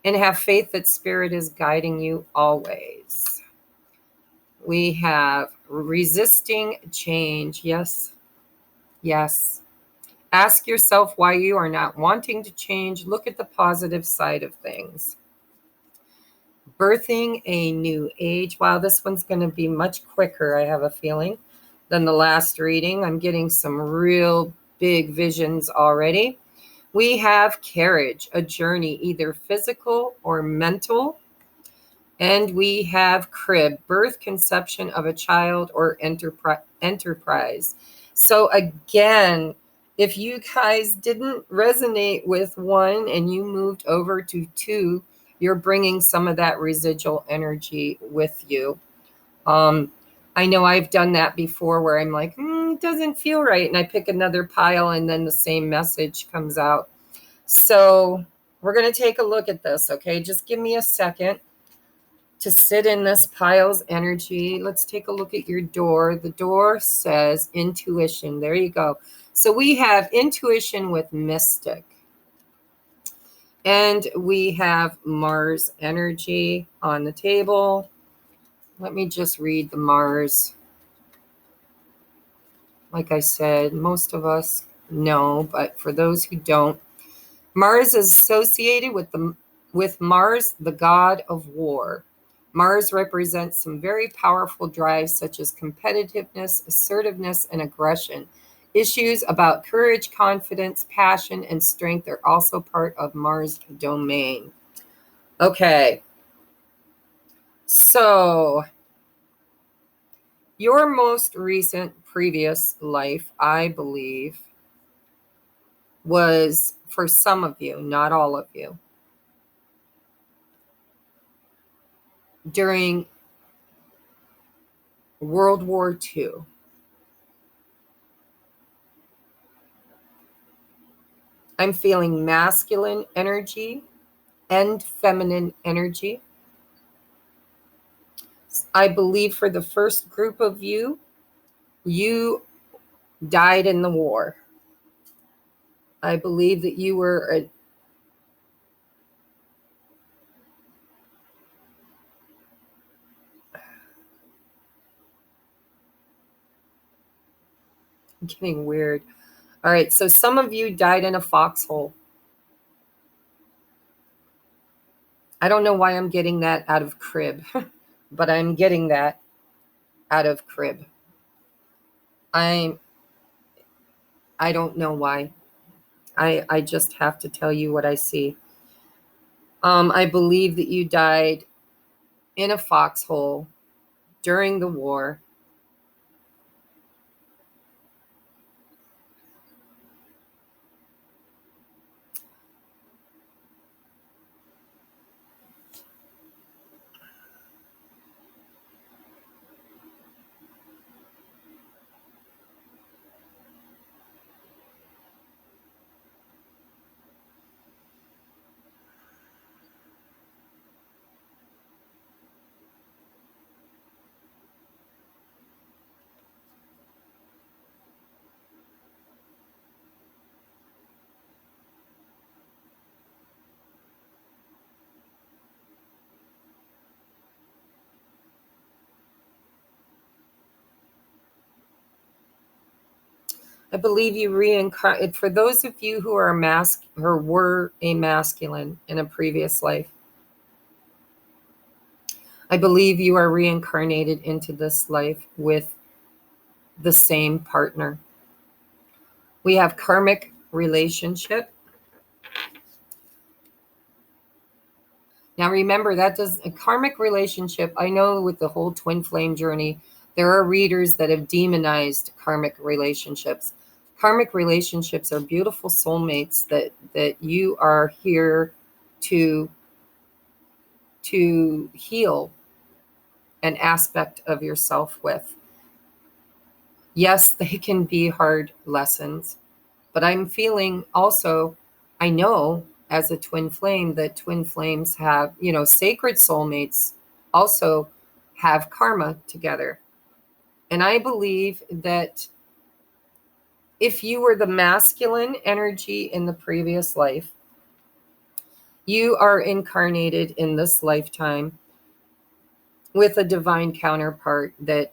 and have faith that Spirit is guiding you always. We have resisting change. Yes. Yes. Ask yourself why you are not wanting to change. Look at the positive side of things. Birthing a new age. Wow, this one's going to be much quicker, I have a feeling, than the last reading. I'm getting some real big visions already. We have carriage, a journey, either physical or mental. And we have crib, birth, conception of a child, or enterprise. So again, if you guys didn't resonate with 1 and you moved over to 2, you're bringing some of that residual energy with you. I know I've done that before where I'm like, it doesn't feel right. And I pick another pile and then the same message comes out. So we're going to take a look at this. Okay. Just give me a second to sit in this pile's energy. Let's take a look at your door. The door says intuition. There you go. So we have intuition with mystic. And we have Mars energy on the table. Let me just read the Mars. Like I said, most of us know, but for those who don't, Mars is associated with Mars, the god of war. Mars represents some very powerful drives such as competitiveness, assertiveness, and aggression. Issues about courage, confidence, passion, and strength are also part of Mars' domain. Okay. So, your most recent previous life, I believe, was, for some of you, not all of you, during World War II. I'm feeling masculine energy and feminine energy. I believe for the first group of you, you died in the war. I believe that you were getting weird. All right, so some of you died in a foxhole. I don't know why I'm getting that out of crib, but I'm getting that out of crib. I don't know why. I just have to tell you what I see. I believe that you died in a foxhole during the war. I believe you reincarnate. For those of you who are were a masculine in a previous life, I believe you are reincarnated into this life with the same partner. We have karmic relationship. Now remember, that does a karmic relationship. I know with the whole twin flame journey, there are readers that have demonized karmic relationships. Karmic relationships are beautiful soulmates that you are here to heal an aspect of yourself with. Yes, they can be hard lessons, but I'm feeling also, I know as a twin flame that twin flames have, sacred soulmates also have karma together. And I believe that if you were the masculine energy in the previous life, you are incarnated in this lifetime with a divine counterpart that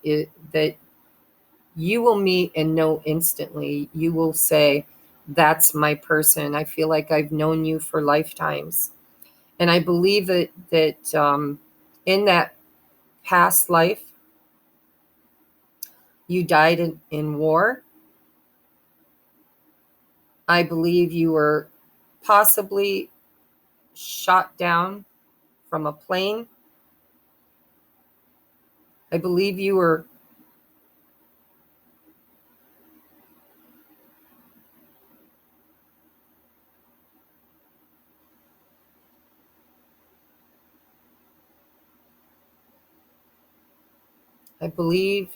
you will meet and know instantly. You will say, that's my person. I feel like I've known you for lifetimes. And I believe that in that past life, you died in war. I believe you were possibly shot down from a plane. I believe you were I believe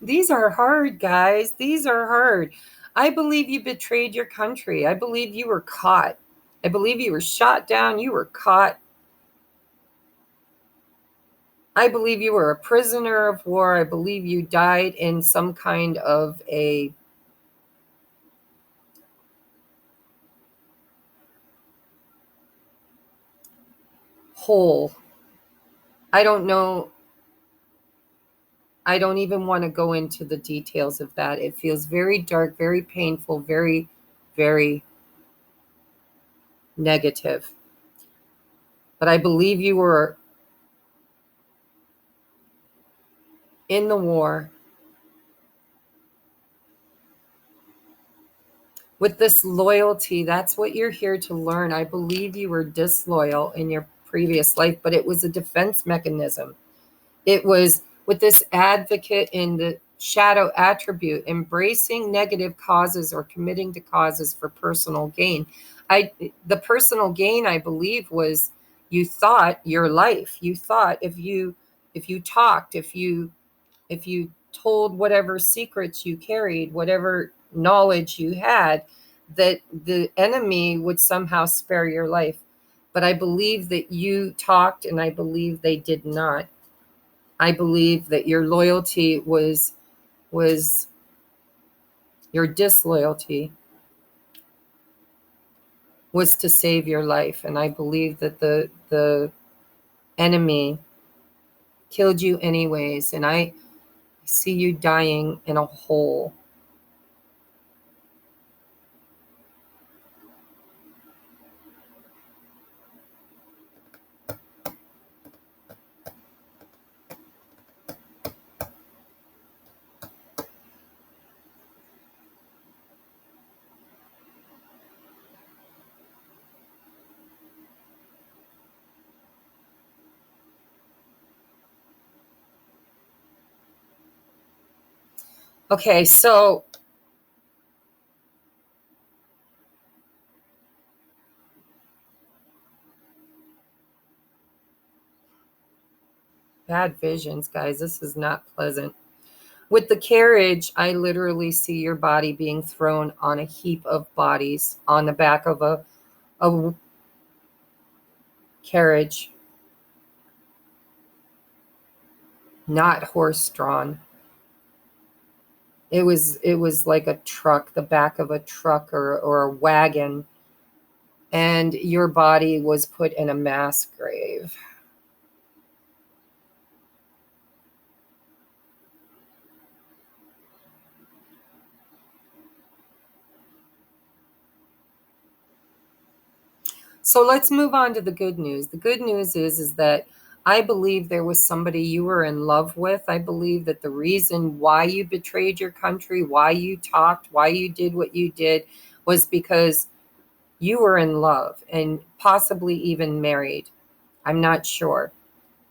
these are hard, guys. These are hard. I believe you betrayed your country. I believe you were caught. I believe you were shot down. You were caught. I believe you were a prisoner of war. I believe you died in some kind of a hole. I don't know. I don't even want to go into the details of that. It feels very dark, very painful, very, very negative. But I believe you were in the war with this loyalty. That's what you're here to learn. I believe you were disloyal in your previous life, but it was a defense mechanism. It was with this advocate in the shadow attribute, embracing negative causes or committing to causes for personal gain. The personal gain, I believe, was you thought your life. You thought if you talked, if you told whatever secrets you carried, whatever knowledge you had, that the enemy would somehow spare your life. But I believe that you talked, and I believe they did not. I believe that your loyalty was your disloyalty was to save your life. And I believe that the enemy killed you anyways. And I see you dying in a hole. Okay, so bad visions, guys. This is not pleasant. With the carriage, I literally see your body being thrown on a heap of bodies on the back of a carriage, not horse drawn. It was like a truck, the back of a truck or a wagon, and your body was put in a mass grave. So let's move on to the good news. The good news is that I believe there was somebody you were in love with. I believe that the reason why you betrayed your country, why you talked, why you did what you did, was because you were in love and possibly even married. I'm not sure.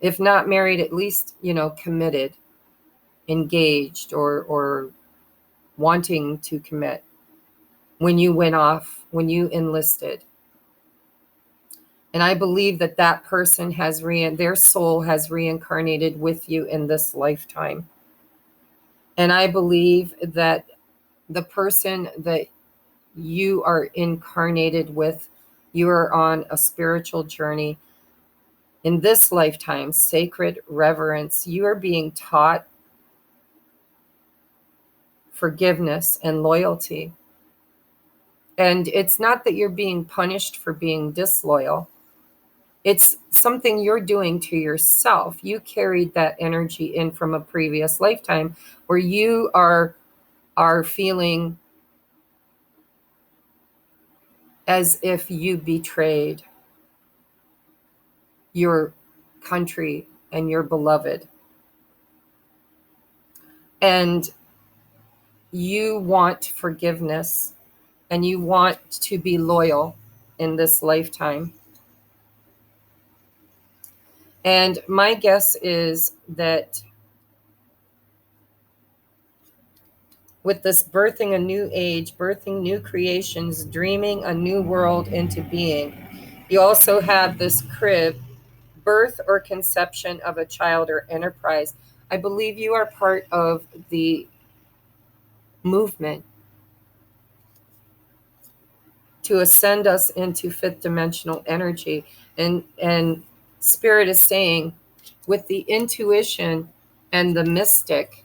If not married, at least, committed, engaged, or wanting to commit when you went off, when you enlisted. And I believe that that person has their soul has reincarnated with you in this lifetime. And I believe that the person that you are incarnated with, you are on a spiritual journey in this lifetime, sacred reverence. You are being taught forgiveness, and loyalty. And it's not that you're being punished for being disloyal. It's something you're doing to yourself. You carried that energy in from a previous lifetime where you are feeling as if you betrayed your country and your beloved. And you want forgiveness and you want to be loyal in this lifetime. And my guess is that with this birthing a new age, birthing new creations, dreaming a new world into being, you also have this crib, birth or conception of a child or enterprise. I believe you are part of the movement to ascend us into fifth dimensional energy. And Spirit is saying, with the intuition and the mystic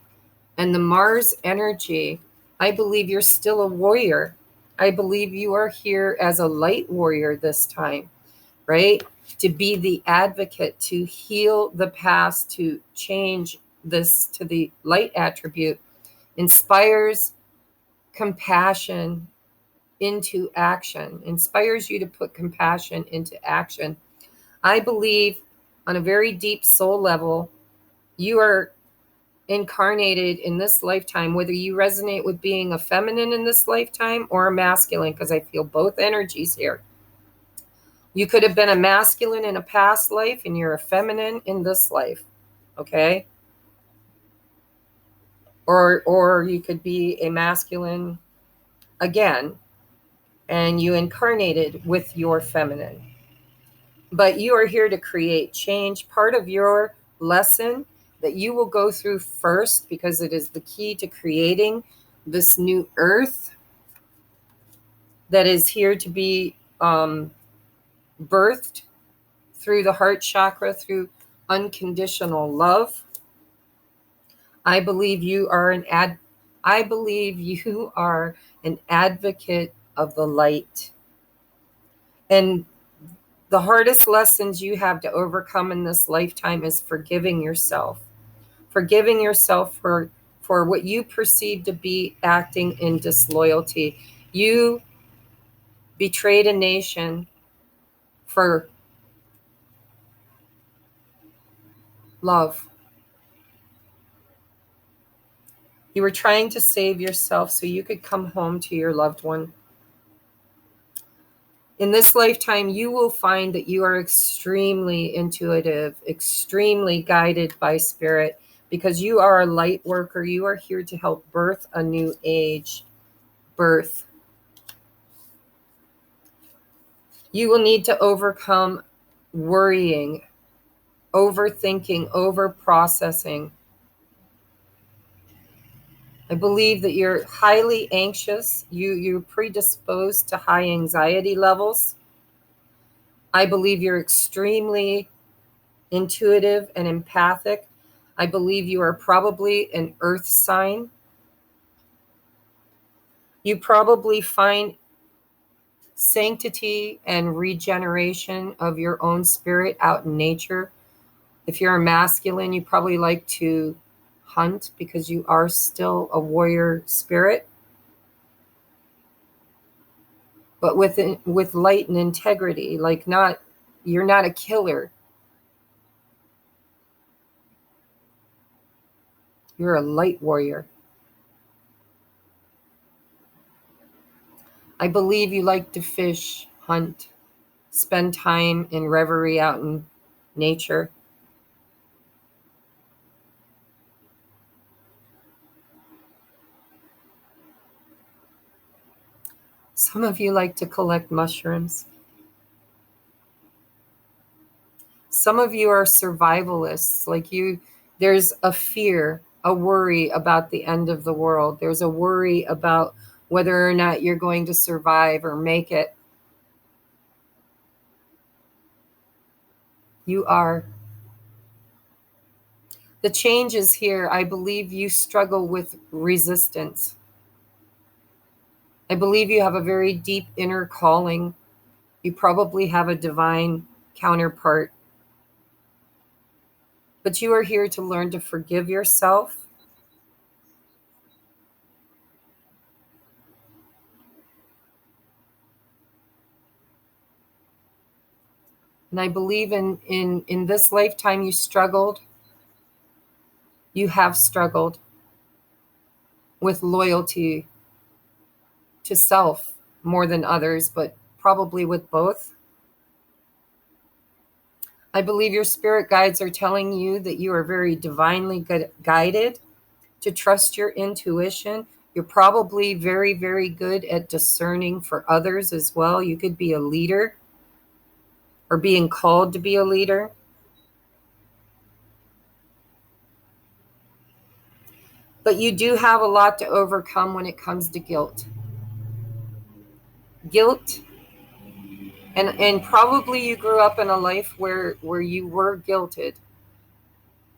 and the Mars energy, I believe you're still a warrior. I believe you are here as a light warrior this time, right? To be the advocate, to heal the past, to change this to the light attribute, inspires compassion into action, inspires you to put compassion into action. I believe on a very deep soul level, you are incarnated in this lifetime, whether you resonate with being a feminine in this lifetime or a masculine, because I feel both energies here. You could have been a masculine in a past life and you're a feminine in this life, okay? Or you could be a masculine again and you incarnated with your feminine. But you are here to create change. Part of your lesson that you will go through first, because it is the key to creating this new earth that is here to be birthed through the heart chakra, through unconditional love. I believe you are an advocate of the light. And the hardest lessons you have to overcome in this lifetime is forgiving yourself. Forgiving yourself for what you perceive to be acting in disloyalty. You betrayed a nation for love. You were trying to save yourself so you could come home to your loved one. In this lifetime, you will find that you are extremely intuitive, extremely guided by spirit, because you are a light worker. You are here to help birth a new age. Birth. You will need to overcome worrying, overthinking, overprocessing. I believe that you're highly anxious. You're predisposed to high anxiety levels. I believe you're extremely intuitive and empathic. I believe you are probably an earth sign. You probably find sanctity and regeneration of your own spirit out in nature. If you're a masculine, you probably like to hunt because you are still a warrior spirit, but with light and integrity. Like, you're not a killer. You're a light warrior. I believe you like to fish, hunt, spend time in reverie out in nature. Some of you like to collect mushrooms. Some of you are survivalists. Like you, there's a fear, a worry about the end of the world. There's a worry about whether or not you're going to survive or make it. You are. The change is here. I believe you struggle with resistance. I believe you have a very deep inner calling. You probably have a divine counterpart. But you are here to learn to forgive yourself. And I believe in this lifetime you struggled. You have struggled with loyalty to self more than others, but probably with both. I believe your spirit guides are telling you that you are very divinely guided, to trust your intuition. You're probably very, very good at discerning for others as well. You could be a leader or being called to be a leader. But you do have a lot to overcome when it comes to guilt. Guilt, and probably you grew up in a life where you were guilted.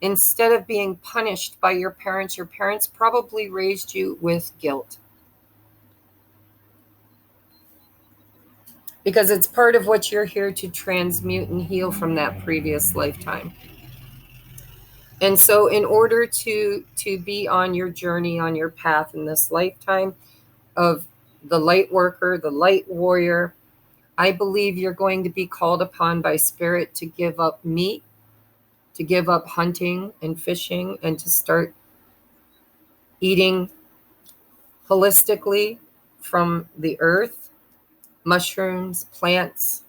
Instead of being punished by your parents probably raised you with guilt. Because it's part of what you're here to transmute and heal from that previous lifetime. And so in order to be on your journey, on your path in this lifetime of the light worker, the light warrior, I believe you're going to be called upon by spirit to give up meat, to give up hunting and fishing, and to start eating holistically from the earth, mushrooms, plants,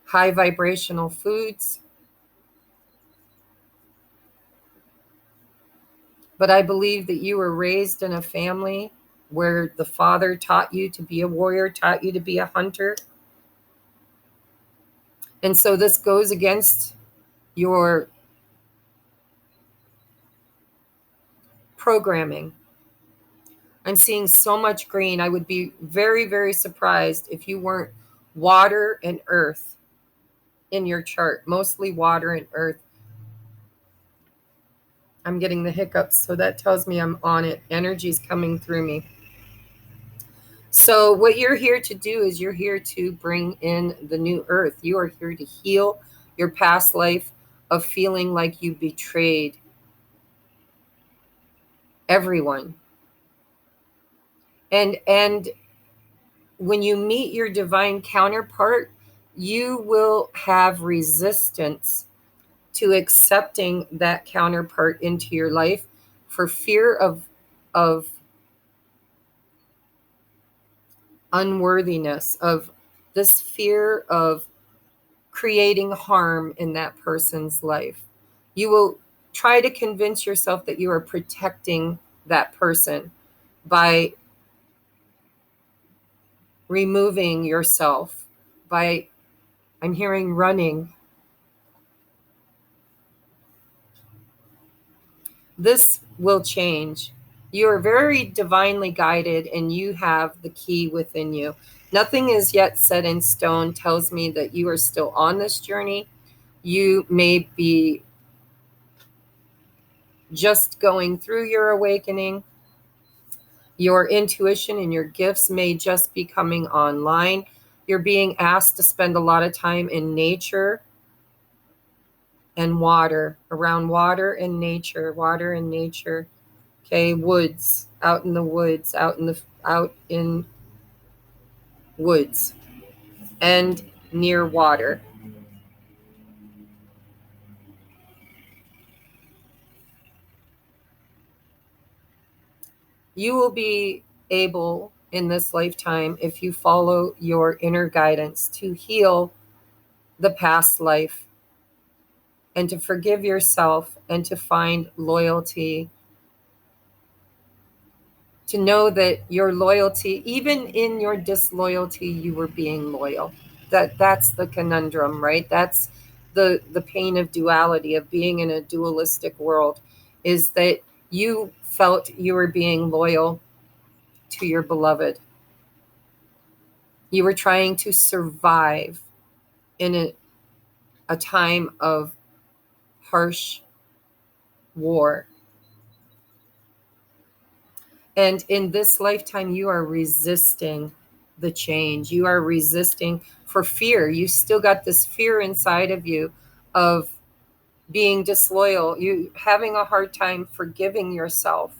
high vibrational foods. But I believe that you were raised in a family where the father taught you to be a warrior, taught you to be a hunter. And so this goes against your programming. I'm seeing so much green. I would be very, very surprised if you weren't water and earth in your chart, mostly water and earth. I'm getting the hiccups, so that tells me I'm on it. Energy's coming through me. So what you're here to do is you're here to bring in the new earth. You are here to heal your past life of feeling like you betrayed everyone. And when you meet your divine counterpart, you will have resistance to accepting that counterpart into your life for fear of unworthiness, of this fear of creating harm in that person's life. You will try to convince yourself that you are protecting that person by removing yourself, by, I'm hearing running. This will change. You are very divinely guided and you have the key within you. Nothing is yet set in stone, tells me that you are still on this journey. You may be just going through your awakening. Your intuition and your gifts may just be coming online. You're being asked to spend a lot of time in nature and water, around water and nature, Okay, woods, out in the woods, out in woods and near water. You will be able in this lifetime, if you follow your inner guidance, to heal the past life and to forgive yourself and to find loyalty, to know that your loyalty, even in your disloyalty, you were being loyal. That's the conundrum, right? That's the pain of duality, of being in a dualistic world, is that you felt you were being loyal to your beloved. You were trying to survive in a time of harsh war. And in this lifetime, you are resisting the change. You are resisting for fear. You still got this fear inside of you of being disloyal. You having a hard time forgiving yourself.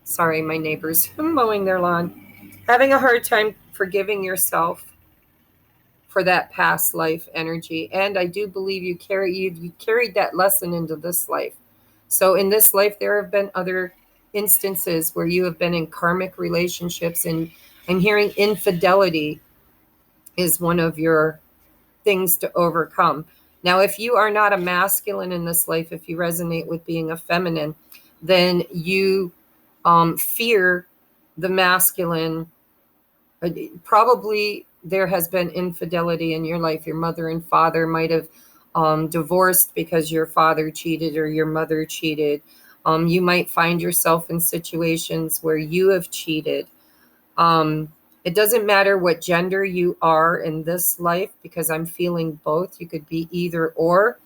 Sorry, my neighbors mowing their lawn. Having a hard time forgiving yourself for that past life energy. And I do believe you carried that lesson into this life. So in this life, there have been other instances where you have been in karmic relationships, and I'm hearing infidelity is one of your things to overcome. Now, if you are not a masculine in this life, if you resonate with being a feminine, then you fear the masculine. Probably there has been infidelity in your life. Your mother and father might have divorced because your father cheated or your mother cheated. You might find yourself in situations where you have cheated. It doesn't matter what gender you are in this life, because I'm feeling both. You could be either or.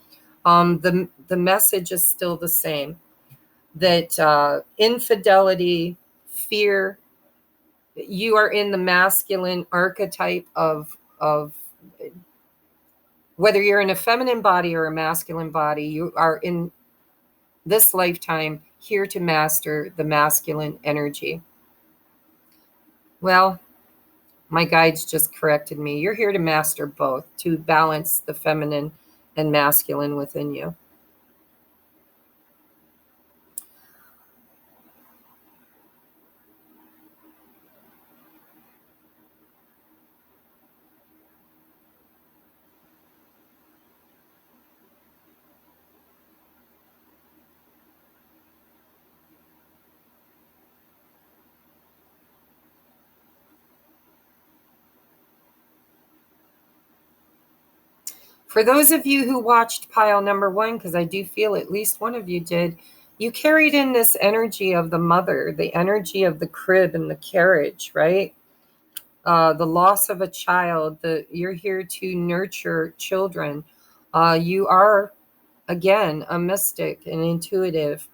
The message is still the same, that infidelity, fear, you are in the masculine archetype of whether you're in a feminine body or a masculine body, you are in this lifetime here to master the masculine energy. Well, my guides just corrected me. You're here to master both, to balance the feminine and masculine within you. For those of you who watched pile number 1, because I do feel at least one of you did, you carried in this energy of the mother, the energy of the crib and the carriage, right? The loss of a child, you're here to nurture children. You are, again, a mystic, an intuitive.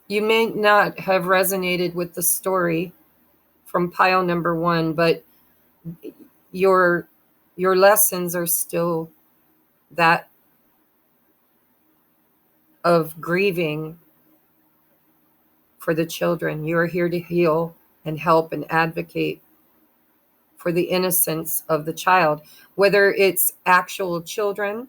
You may not have resonated with the story from pile number 1, but your lessons are still that of grieving for the children. You are here to heal and help and advocate for the innocence of the child, whether it's actual children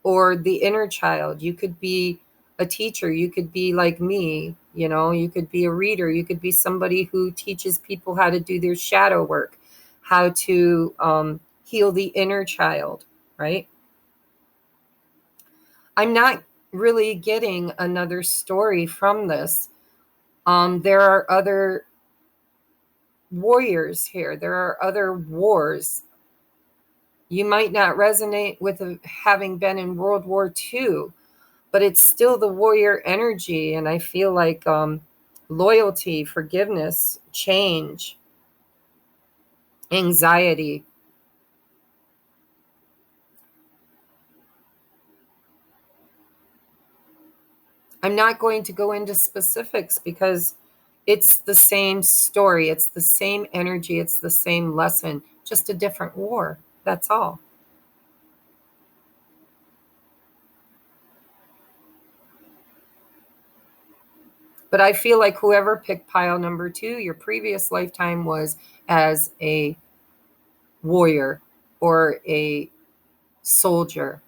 or the inner child. You could be a teacher. You could be like me, you could be a reader. You could be somebody who teaches people how to do their shadow work, how to heal the inner child, right? I'm not really getting another story from this. There are other warriors here. There are other wars. You might not resonate with having been in World War II, but it's still the warrior energy. And I feel like loyalty, forgiveness, change, anxiety. I'm not going to go into specifics because it's the same story. It's the same energy. It's the same lesson, just a different war. That's all. But I feel like whoever picked pile number 2, your previous lifetime was as a warrior or a soldier.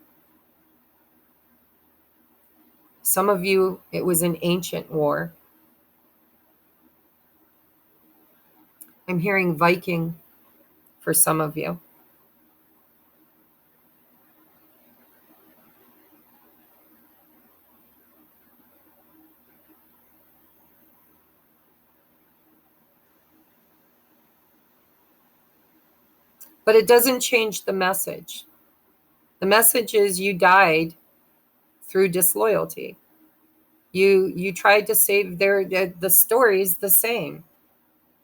Some of you, it was an ancient war. I'm hearing Viking for some of you. But it doesn't change the message. The message is you died through disloyalty. You tried to save the story's the same.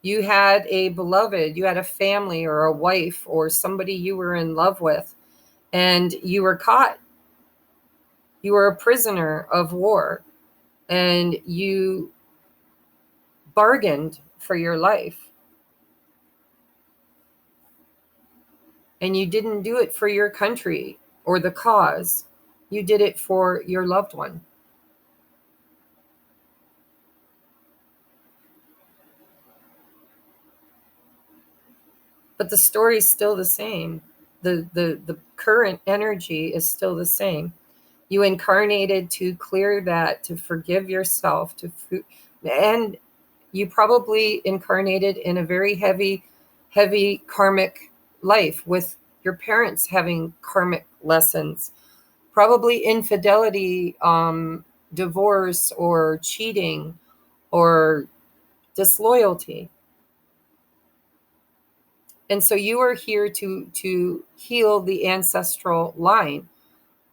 You had a beloved, you had a family or a wife or somebody you were in love with, and you were caught. You were a prisoner of war. and you bargained for your life. And you didn't do it for your country or the cause. You did it for your loved one. But the story is still the same. The current energy is still the same. You incarnated to clear that, to forgive yourself, and you probably incarnated in a very heavy karmic life with your parents having karmic lessons, probably infidelity, divorce, or cheating, or disloyalty. And so you are here to heal the ancestral line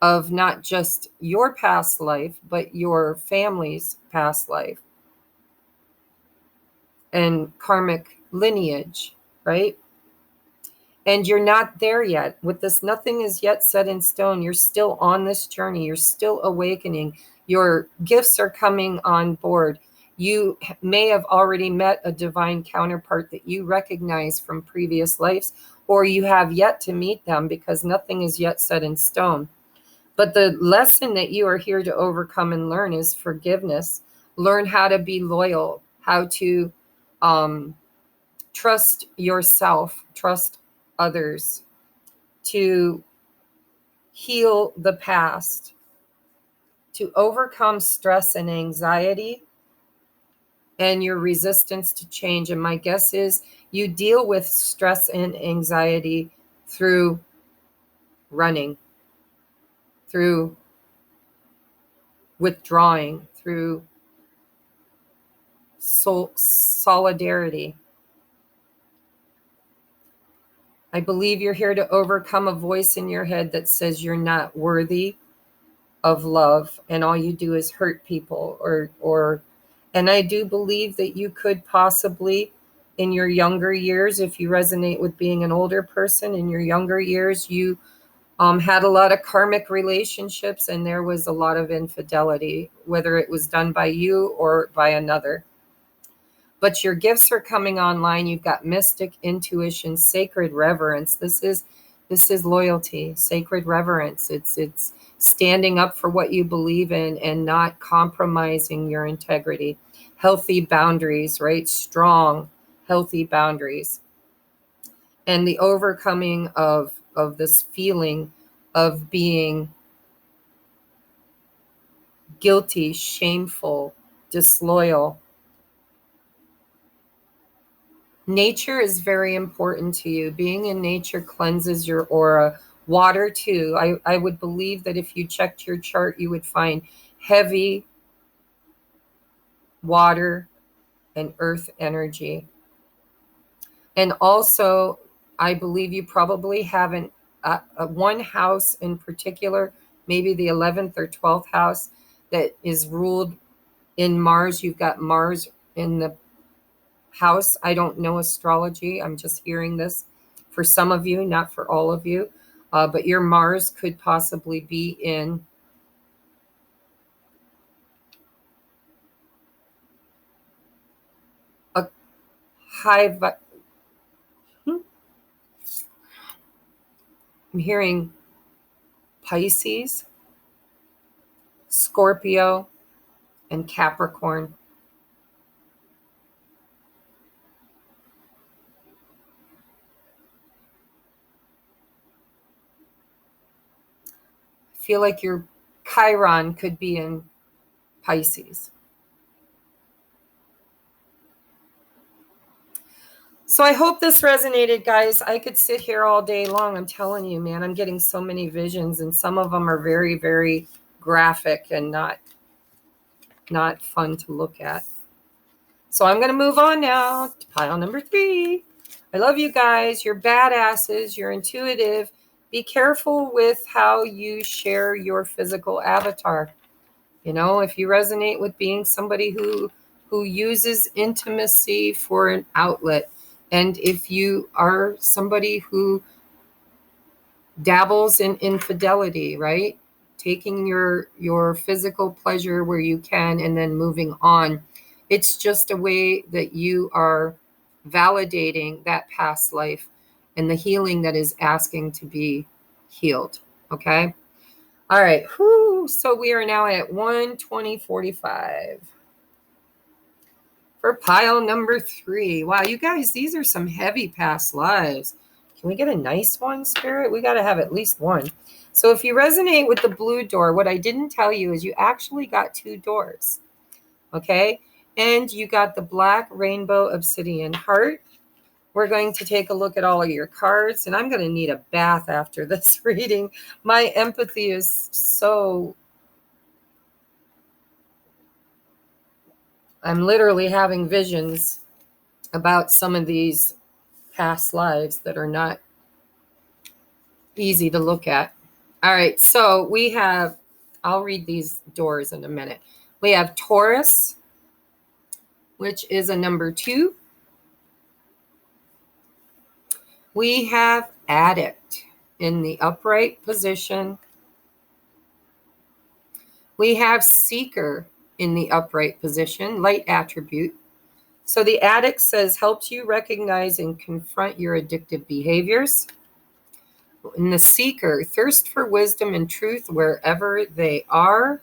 of not just your past life, but your family's past life and karmic lineage, right? And you're not there yet. With this, nothing is yet set in stone. You're still on this journey. You're still awakening. Your gifts are coming on board. You may have already met a divine counterpart that you recognize from previous lives, or you have yet to meet them because nothing is yet set in stone. But the lesson that you are here to overcome and learn is forgiveness. Learn how to be loyal, how to trust yourself, trust others, to heal the past, to overcome stress and anxiety and your resistance to change. And my guess is you deal with stress and anxiety through running, through withdrawing, through solidarity. I believe you're here to overcome a voice in your head that says you're not worthy of love and all you do is hurt people, or and I do believe that you could possibly, in your younger years, if you resonate with being an older person, in your younger years, you had a lot of karmic relationships and there was a lot of infidelity, whether it was done by you or by another. But your gifts are coming online. You've got mystic intuition, sacred reverence. This is loyalty, sacred reverence. It's standing up for what you believe in and not compromising your integrity. Healthy boundaries, right? Strong, healthy boundaries. And the overcoming of this feeling of being guilty, shameful, disloyal. Nature is very important to you. Being in nature cleanses your aura. Water too. I would believe that if you checked your chart, you would find heavy water and earth energy. And also, I believe you probably have one house in particular, maybe the 11th or 12th house, that is ruled in Mars. You've got Mars in the house. I don't know astrology. I'm just hearing this for some of you, not for all of you. But your Mars could possibly be in a high... I'm hearing Pisces, Scorpio, and Capricorn. I feel like your Chiron could be in Pisces. So I hope this resonated, guys. I could sit here all day long. I'm telling you, man, I'm getting so many visions, and some of them are very, very graphic and not fun to look at. So I'm going to move on now to pile number 3. I love you guys. You're badasses. You're intuitive. Be careful with how you share your physical avatar. You know, if you resonate with being somebody who uses intimacy for an outlet, and if you are somebody who dabbles in infidelity, right? taking your physical pleasure where you can and then moving on. It's just a way that you are validating that past life and the healing that is asking to be healed. Okay. All right. Whew. So we are now at 120:45 for pile number 3. Wow, you guys, these are some heavy past lives. Can we get a nice one, Spirit? We got to have at least one. So if you resonate with the blue door, what I didn't tell you is you actually got 2 doors. Okay. And you got the black rainbow obsidian heart. We're going to take a look at all of your cards, and I'm going to need a bath after this reading. My empathy is so... I'm literally having visions about some of these past lives that are not easy to look at. All right, so we have... I'll read these doors in a minute. We have Taurus, which is a number 2. We have Addict in the upright position. We have Seeker in the upright position, light attribute. So the Addict says helps you recognize and confront your addictive behaviors. In the Seeker, thirst for wisdom and truth wherever they are.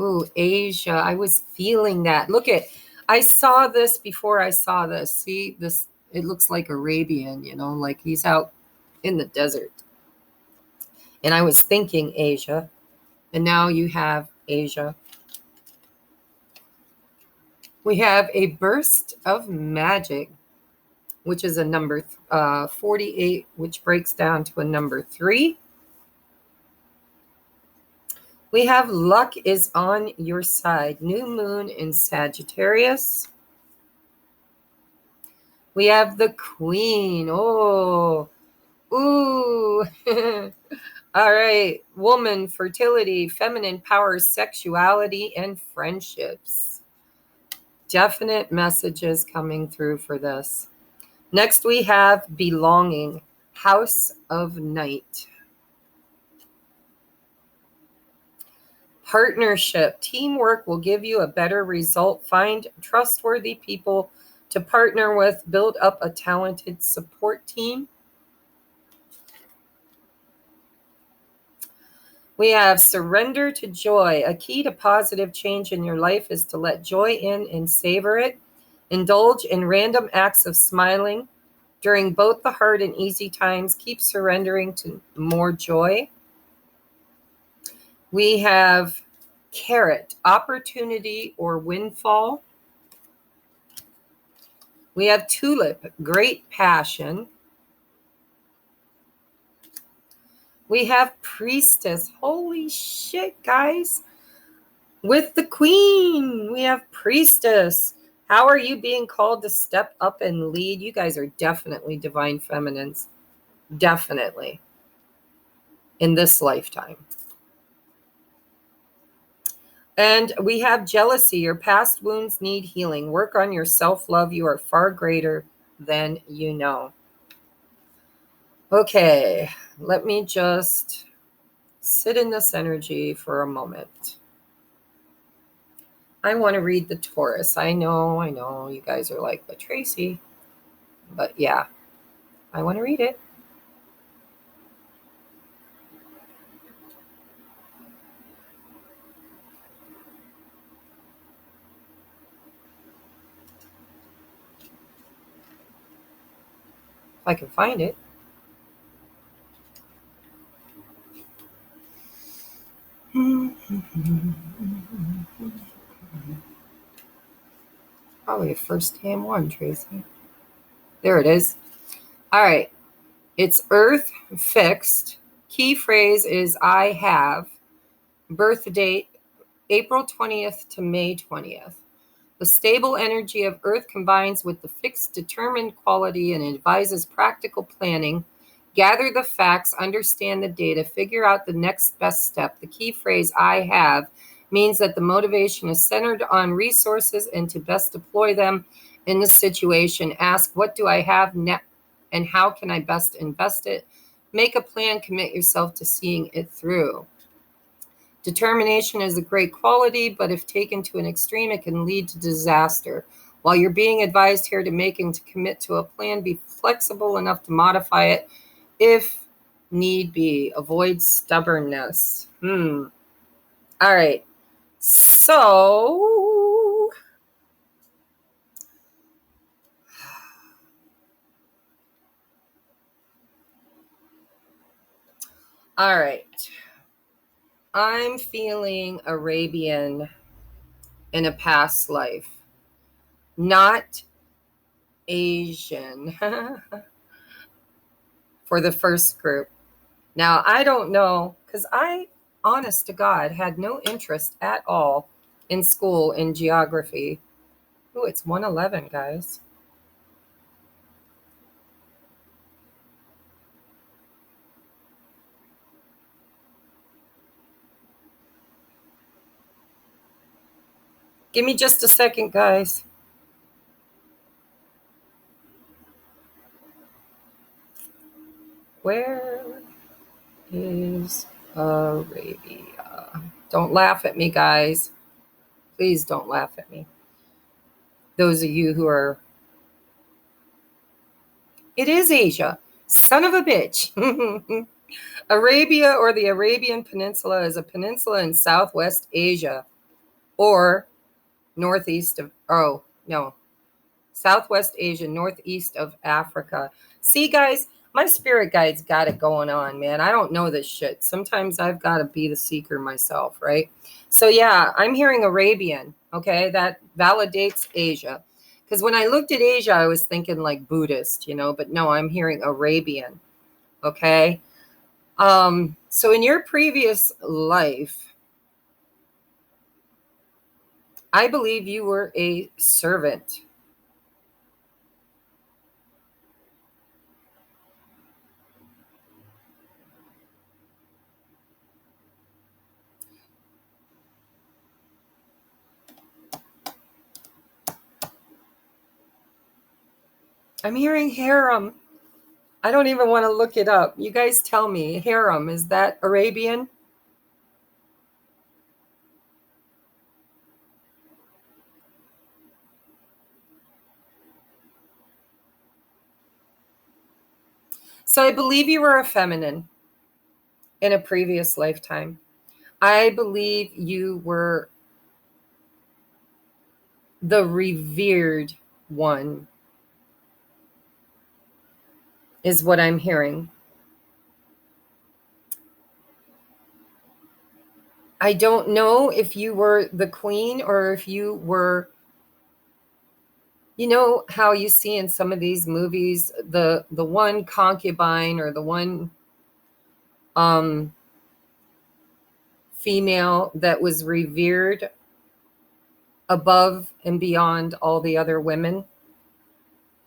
Ooh, Asia, I was feeling that. Look at... I saw this before I saw this. See this? It looks like Arabian, like he's out in the desert. And I was thinking Asia. And now you have Asia. We have a burst of magic, which is a number 48, which breaks down to a number 3. We have luck is on your side. New moon in Sagittarius. We have the Queen. Oh, ooh. All right. Woman, fertility, feminine power, sexuality, and friendships. Definite messages coming through for this. Next, we have belonging, House of Night. Partnership, teamwork will give you a better result. Find trustworthy people to partner with. Build up a talented support team. We have surrender to joy. A key to positive change in your life is to let joy in and savor it. Indulge in random acts of smiling during both the hard and easy times. Keep surrendering to more joy. We have carrot, opportunity or windfall. We have tulip, great passion. We have priestess. Holy shit, guys. With the queen, we have priestess. How are you being called to step up and lead? You guys are definitely divine feminines. Definitely. In this lifetime. And we have jealousy. Your past wounds need healing. Work on your self-love. You are far greater than you know. Okay, let me just sit in this energy for a moment. I want to read the Taurus. I know. You guys are like, but Tracie. But yeah, I want to read it. If I can find it. Probably a first-hand one, Tracie. There it is. All right. It's Earth fixed. Key phrase is I have. Birth date, April 20th to May 20th. The stable energy of Earth combines with the fixed, determined quality and advises practical planning. Gather the facts, understand the data, figure out the next best step. The key phrase I have means that the motivation is centered on resources and to best deploy them in the situation. Ask, what do I have next and how can I best invest it? Make a plan, commit yourself to seeing it through. Determination is a great quality, but if taken to an extreme, it can lead to disaster. While you're being advised here to make and to commit to a plan, be flexible enough to modify it if need be. Avoid stubbornness. All right. So, all right. I'm feeling Arabian in a past life, not Asian for the first group. Now, I don't know, because I, honest to God, had no interest at all in school in geography. Oh, it's 111, guys. Give me just a second, guys. Where is Arabia? Don't laugh at me, guys. Please don't laugh at me. Those of you who are... It is Asia. Son of a bitch. Arabia, or the Arabian Peninsula, is a peninsula in Southwest Asia, or northeast of... Oh, no. Southwest Asia, northeast of Africa. See, guys, my spirit guides got it going on, man. I don't know this shit. Sometimes I've got to be the seeker myself, right? So, yeah, I'm hearing Arabian, okay? That validates Asia. Because when I looked at Asia, I was thinking like Buddhist, but no, I'm hearing Arabian, okay? So in your previous life, I believe you were a servant. I'm hearing harem. I don't even want to look it up. You guys tell me. Harem, is that Arabian? So I believe you were a feminine in a previous lifetime. I believe you were the revered one, is what I'm hearing. I don't know if you were the queen or if you were, how you see in some of these movies, the one concubine or the one female that was revered above and beyond all the other women.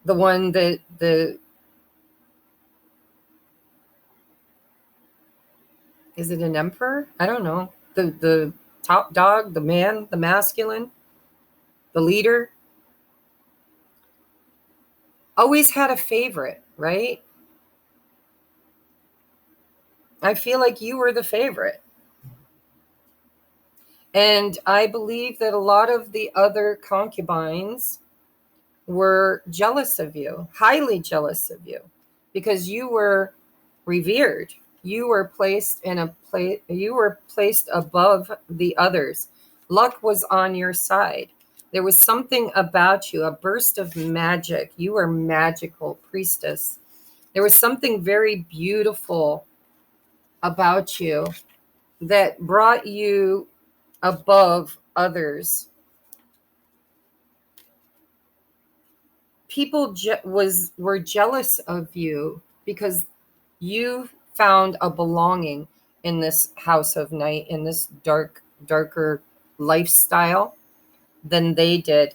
The one that is it an emperor? I don't know. The top dog, the man, the masculine, the leader, always had a favorite, right? I feel like you were the favorite. And I believe that a lot of the other concubines were jealous of you, highly jealous of you, because you were revered. You were placed in a place, you were placed above the others. Luck was on your side. There was something about you, a burst of magic. You were magical priestess. There was something very beautiful about you that brought you above others. People were jealous of you because you found a belonging in this house of night, in this darker lifestyle than they did.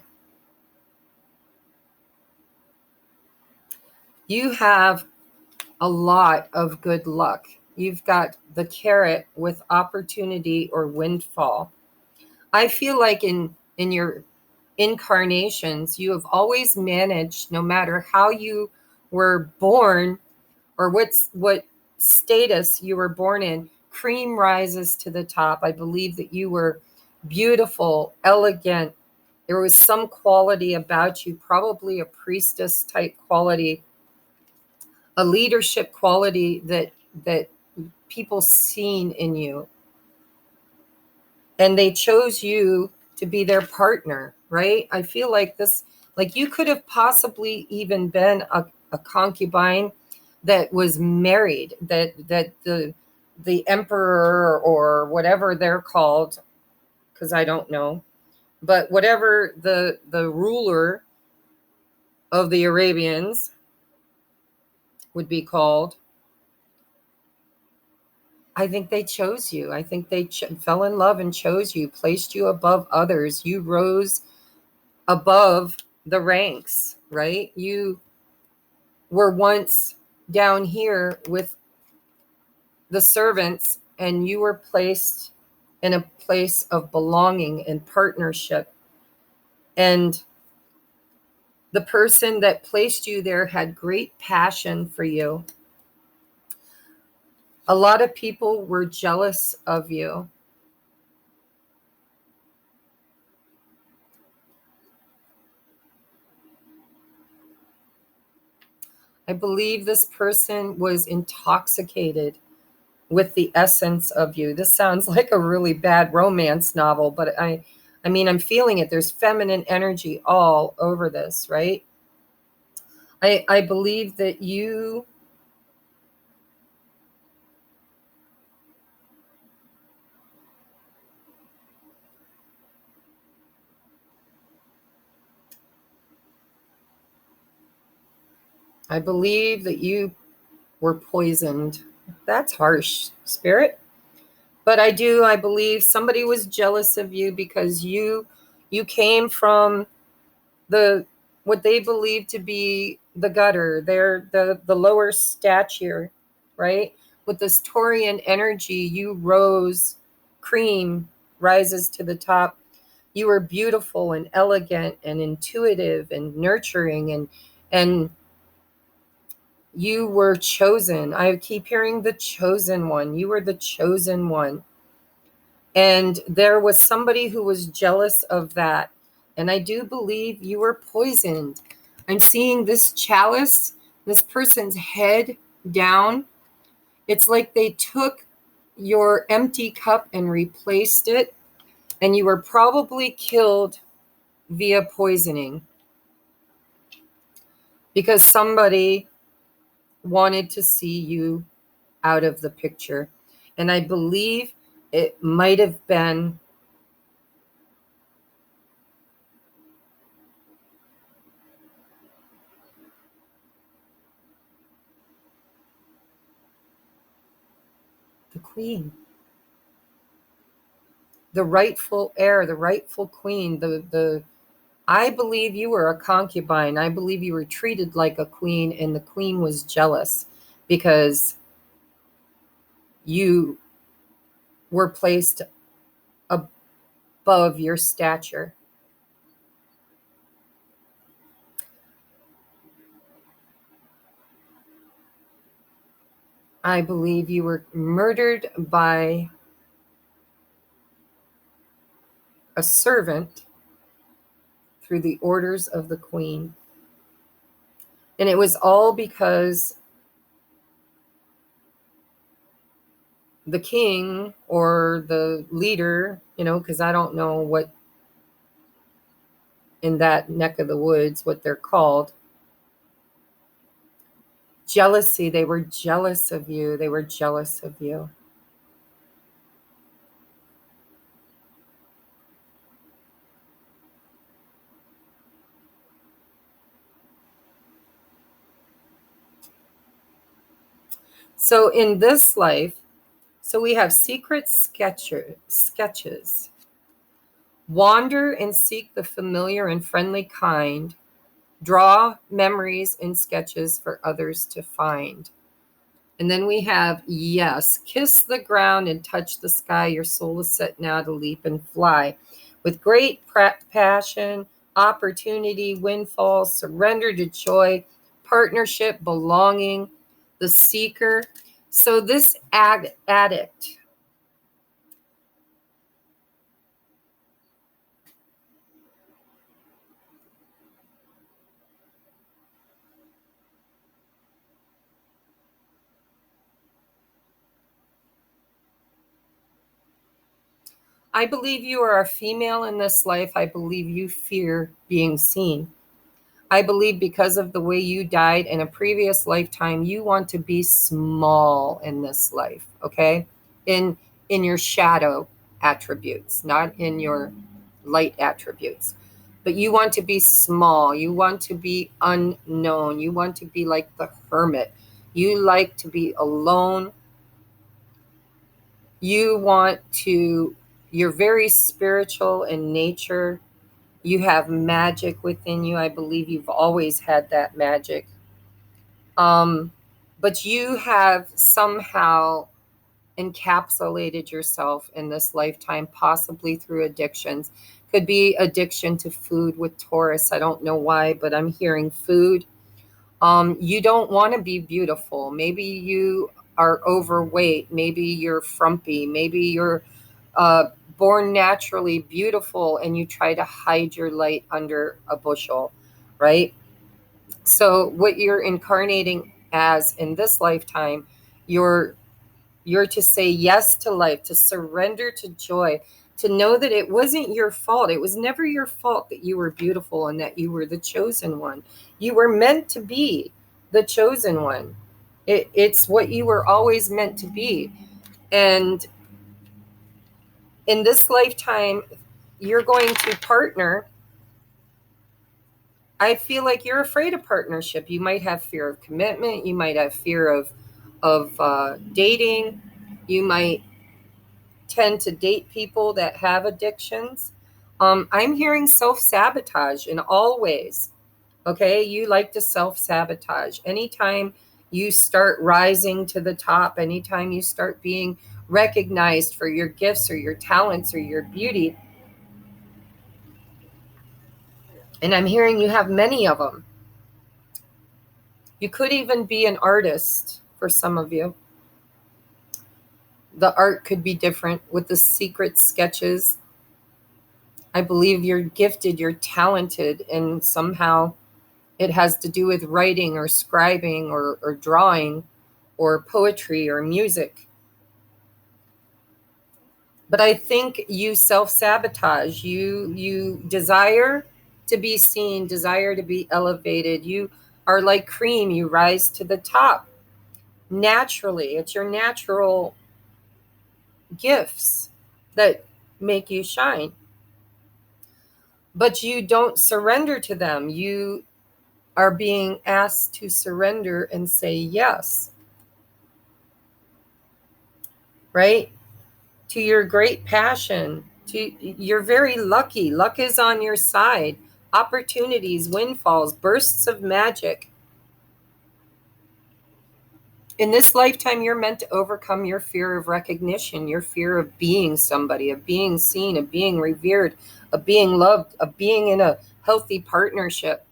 You have a lot of good luck. You've got the carrot with opportunity or windfall. I feel like in your incarnations, you have always managed, no matter how you were born or what status you were born in, cream rises to the top. I believe that you were beautiful, elegant. There was some quality about you, probably a priestess type quality, a leadership quality that people seen in you. And they chose you to be their partner, right? I feel like this, like you could have possibly even been a concubine that was married, that the emperor or whatever they're called, because I don't know, but whatever the ruler of the Arabians would be called, I think they chose you. I think they fell in love and chose you, placed you above others. You rose above the ranks, right? You were once down here with the servants, and you were placed in a place of belonging and partnership. And the person that placed you there had great passion for you. A lot of people were jealous of you. I believe this person was intoxicated with the essence of you. This sounds like a really bad romance novel, but I mean, I'm feeling it. There's feminine energy all over this, right? I believe that you I believe that you were poisoned. That's harsh, Spirit. But I believe somebody was jealous of you because you came from the what they believe to be the gutter. They're the lower stature, right? With this Taurian energy, you rose, cream rises to the top. You were beautiful and elegant and intuitive and nurturing, and you were chosen. I keep hearing the chosen one. You were the chosen one. And there was somebody who was jealous of that. And I do believe you were poisoned. I'm seeing this chalice, this person's head down. It's like they took your empty cup and replaced it. And you were probably killed via poisoning because somebody wanted to see you out of the picture. And I believe it might have been the queen, the rightful heir, the rightful queen. I believe you were a concubine. I believe you were treated like a queen, and the queen was jealous because you were placed above your stature. I believe you were murdered by a servant through the orders of the queen. And it was all because the king or the leader, because I don't know what in that neck of the woods, what they're called. Jealousy, they were jealous of you. They were jealous of you. So in this life, so we have secret sketches. Wander and seek the familiar and friendly kind. Draw memories and sketches for others to find. And then we have, yes, kiss the ground and touch the sky. Your soul is set now to leap and fly. With great passion, opportunity, windfall, surrender to joy, partnership, belonging, the seeker. So this addict, I believe you are a female in this life. I believe you fear being seen. I believe because of the way you died in a previous lifetime, you want to be small in this life, okay? In your shadow attributes, not in your light attributes. But you want to be small, you want to be unknown, you want to be like the hermit. You like to be alone. You want to You're very spiritual in nature. You have magic within you. I believe you've always had that magic. Um, but you have somehow encapsulated yourself in this lifetime, possibly through addictions. Could be addiction to food with Taurus. I don't know why, but I'm hearing food. You don't want to be beautiful. Maybe you are overweight. Maybe you're frumpy. Maybe you're uh, born naturally beautiful and you try to hide your light under a bushel, right? So what you're incarnating as in this lifetime, you're you're to say yes to life, to surrender to joy, to know that it wasn't your fault. It was never your fault that you were beautiful and that you were the chosen one. You were meant to be the chosen one. It's what you were always meant to be. And in this lifetime, you're going to partner. I feel like you're afraid of partnership. You might have fear of commitment. You might have fear of dating. You might tend to date people that have addictions. I'm hearing self-sabotage in all ways. Okay, you like to self-sabotage. Anytime you start rising to the top, anytime you start being recognized for your gifts or your talents or your beauty, and I'm hearing you have many of them. You could even be an artist for some of you. The art could be different with the secret sketches. I believe you're gifted, you're talented, and somehow it has to do with writing or scribing or drawing or poetry or music. But I think you self-sabotage. You desire to be seen, desire to be elevated. You are like cream, you rise to the top naturally. It's your natural gifts that make you shine. But you don't surrender to them. You are being asked to surrender and say yes, right? To your great passion. You're very lucky. Luck is on your side. Opportunities, windfalls, bursts of magic. In this lifetime, you're meant to overcome your fear of recognition, your fear of being somebody, of being seen, of being revered, of being loved, of being in a healthy partnership.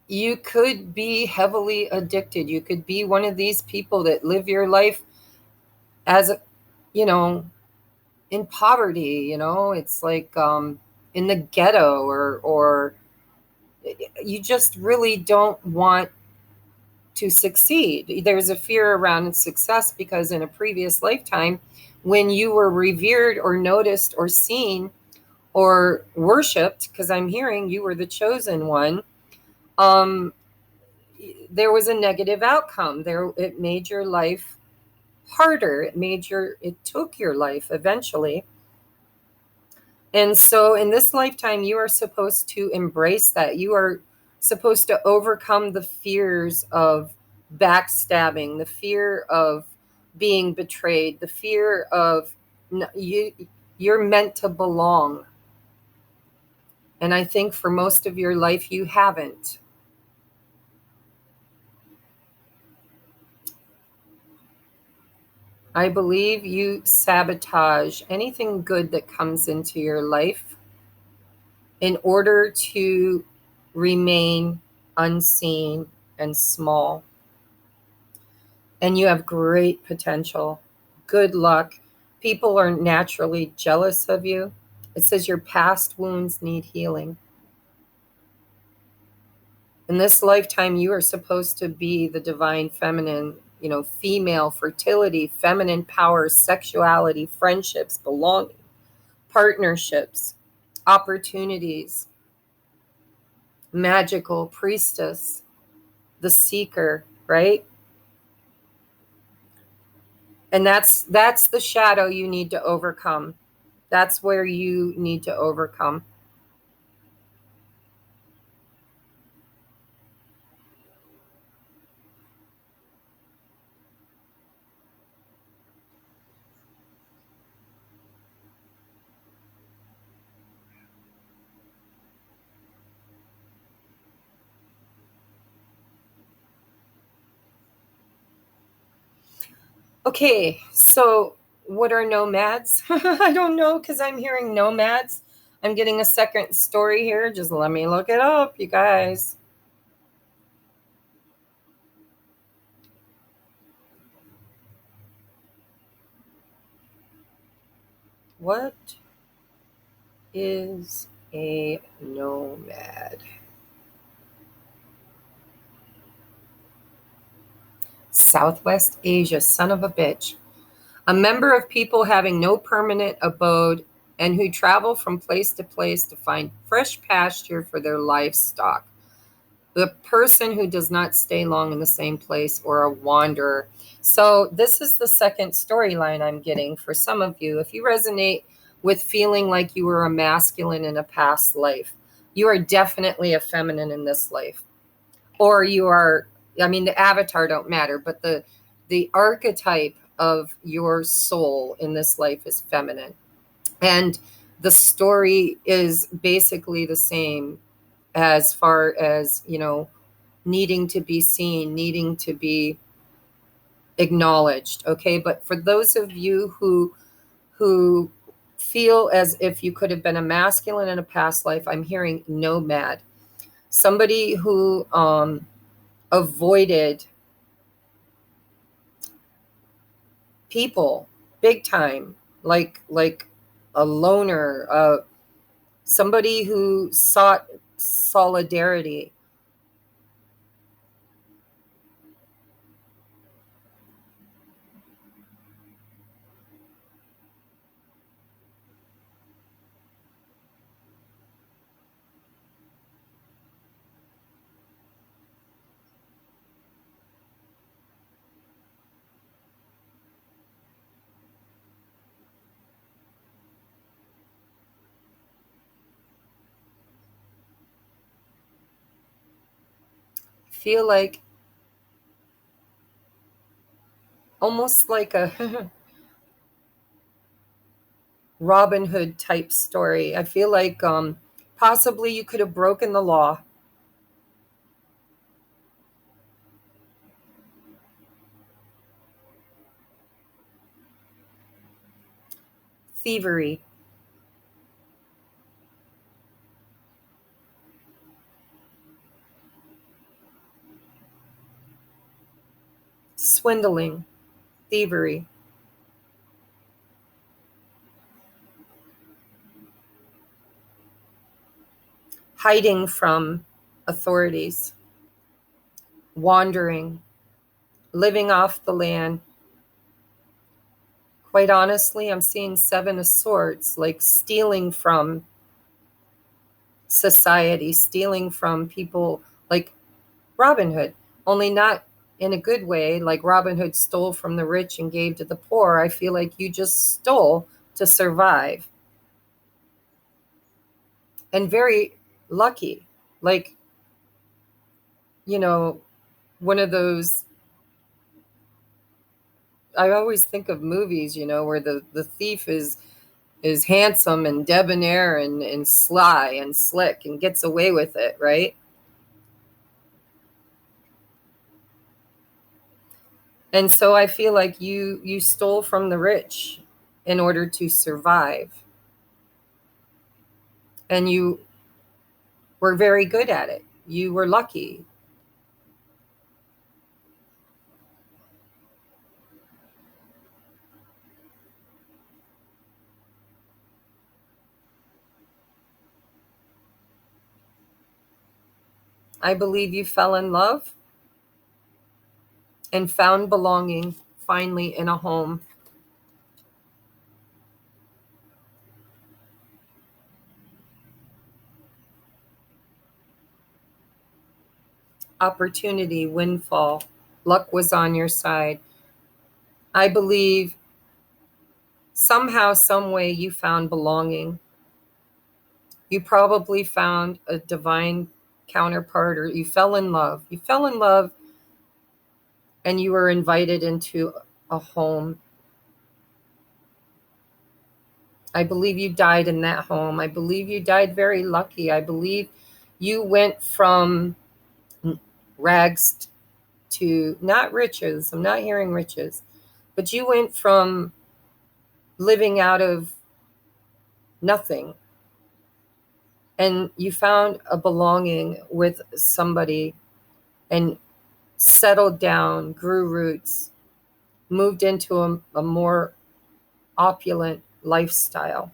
You could be heavily addicted. You could be one of these people that live your life as, you know, in poverty, it's like in the ghetto, or you just really don't want to succeed. There's a fear around success because in a previous lifetime, when you were revered or noticed or seen or worshipped, because I'm hearing you were the chosen one, um, there was a negative outcome. It made your life harder. It took your life eventually. And so in this lifetime, you are supposed to embrace that. You are supposed to overcome the fears of backstabbing, the fear of being betrayed, the fear of you're meant to belong. And I think for most of your life, you haven't. I believe you sabotage anything good that comes into your life in order to remain unseen, and small. And you have great potential. Good luck. People are naturally jealous of you. It says your past wounds need healing. In this lifetime, you are supposed to be the divine feminine, female fertility, feminine power, sexuality, friendships, belonging, partnerships, opportunities, magical priestess, the seeker, right? And that's the shadow you need to overcome. That's where you need to overcome. Okay, so what are nomads? I don't know, because I'm hearing nomads. I'm getting a second story here. Just let me look it up, you guys. What is a nomad? Southwest Asia, son of a bitch. A member of people having no permanent abode and who travel from place to place to find fresh pasture for their livestock. The person who does not stay long in the same place or a wanderer. So, this is the second storyline I'm getting for some of you. If you resonate with feeling like you were a masculine in a past life, you are definitely a feminine in this life. Or you are, I mean, the avatar don't matter, but the archetype of your soul in this life is feminine. And the story is basically the same as far as, needing to be seen, needing to be acknowledged. Okay. But for those of you who feel as if you could have been a masculine in a past life, I'm hearing nomad. Somebody who avoided people big time, like a loner, somebody who sought solidarity. Feel like almost like a Robin Hood type story. I feel like possibly you could have broken the law. Thievery, swindling, thievery, hiding from authorities, wandering, living off the land. Quite honestly, I'm seeing Seven of Swords, like stealing from society, stealing from people, like Robin Hood, only not in a good way. Like Robin Hood stole from the rich and gave to the poor. I feel like you just stole to survive. And very lucky. Like, you know, one of those, I always think of movies, where the thief is handsome and debonair and sly and slick and gets away with it, right? And so I feel like you stole from the rich in order to survive. And you were very good at it. you were lucky. I believe you fell in love and found belonging finally in a home. Opportunity, windfall, luck was on your side. I believe somehow, some way you found belonging. You probably found a divine counterpart, or you fell in love. You fell in love and you were invited into a home. I believe you died in that home. I believe you died very lucky. I believe you went from rags to not riches. I'm not hearing riches, but you went from living out of nothing and you found a belonging with somebody and settled down, grew roots, moved into a more opulent lifestyle.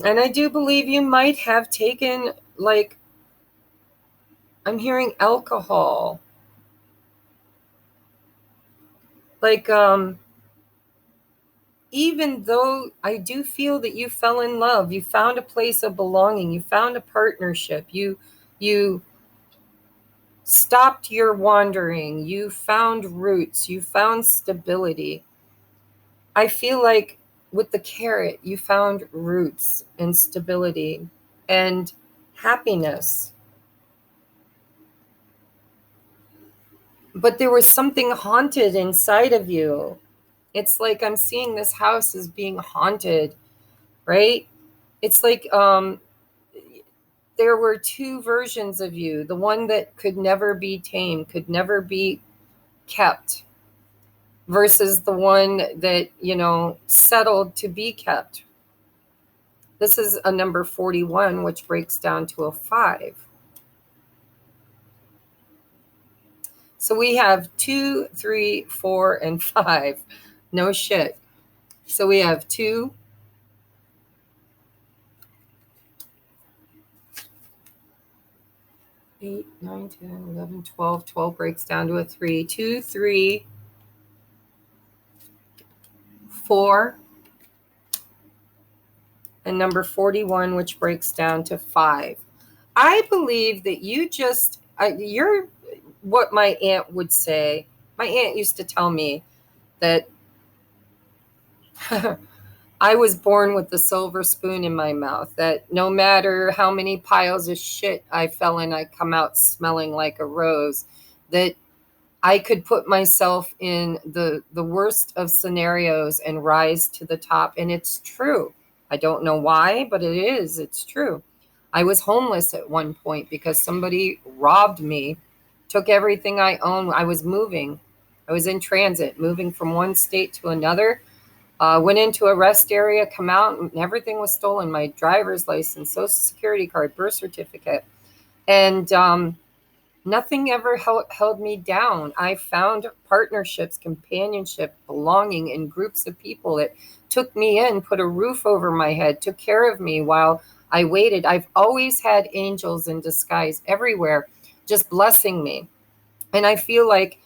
And I do believe you might have taken, like, I'm hearing alcohol. Like, even though I do feel that you fell in love, you found a place of belonging, you found a partnership, you stopped your wandering, you found roots, you found stability. I feel like with the carrot, you found roots and stability and happiness. But there was something haunted inside of you. It's like I'm seeing this house as being haunted, right? It's like there were two versions of you, the one that could never be tamed, could never be kept, versus the one that, settled to be kept. This is a number 41, which breaks down to a 5. So we have 2, 3, 4, and 5. No shit. So we have 2, 8, 9, 10, 11, 12. 12 breaks down to a 3. 2, 3, 4, and number 41, which breaks down to 5. I believe that you're what my aunt would say. My aunt used to tell me that I was born with the silver spoon in my mouth, that no matter how many piles of shit I fell in, I come out smelling like a rose, that I could put myself in the worst of scenarios and rise to the top. And it's true. I don't know why, but it is. It's true. I was homeless at one point because somebody robbed me, took everything I owned. I was moving. I was in transit, moving from one state to another. Went into a rest area, come out, and everything was stolen. My driver's license, social security card, birth certificate. And nothing ever held me down. I found partnerships, companionship, belonging in groups of people that took me in, put a roof over my head, took care of me while I waited. I've always had angels in disguise everywhere, just blessing me. And I feel like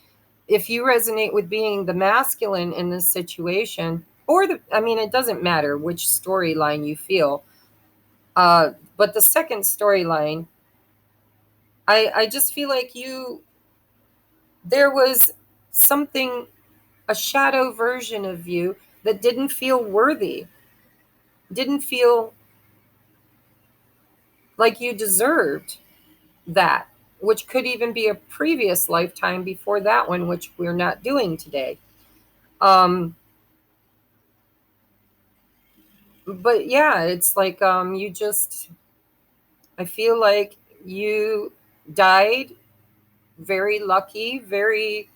if you resonate with being the masculine in this situation, it doesn't matter which storyline you feel. But the second storyline, I just feel like there was something, a shadow version of you that didn't feel worthy, didn't feel like you deserved that, which could even be a previous lifetime before that one, which we're not doing today. But yeah, it's like you just I feel like you died very lucky, very,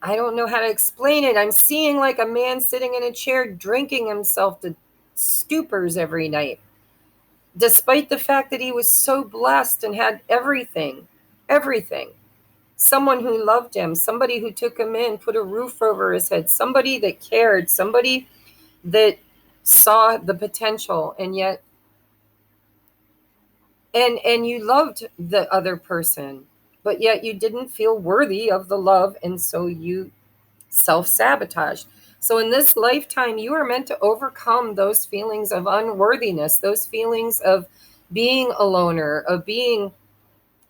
I don't know how to explain it. I'm seeing like a man sitting in a chair drinking himself to stupors every night, despite the fact that he was so blessed and had everything, everything. Someone who loved him, somebody who took him in, put a roof over his head, somebody that cared, somebody that saw the potential, and yet, and you loved the other person, but yet you didn't feel worthy of the love, and so you self-sabotaged. So in this lifetime, you are meant to overcome those feelings of unworthiness, those feelings of being a loner, of being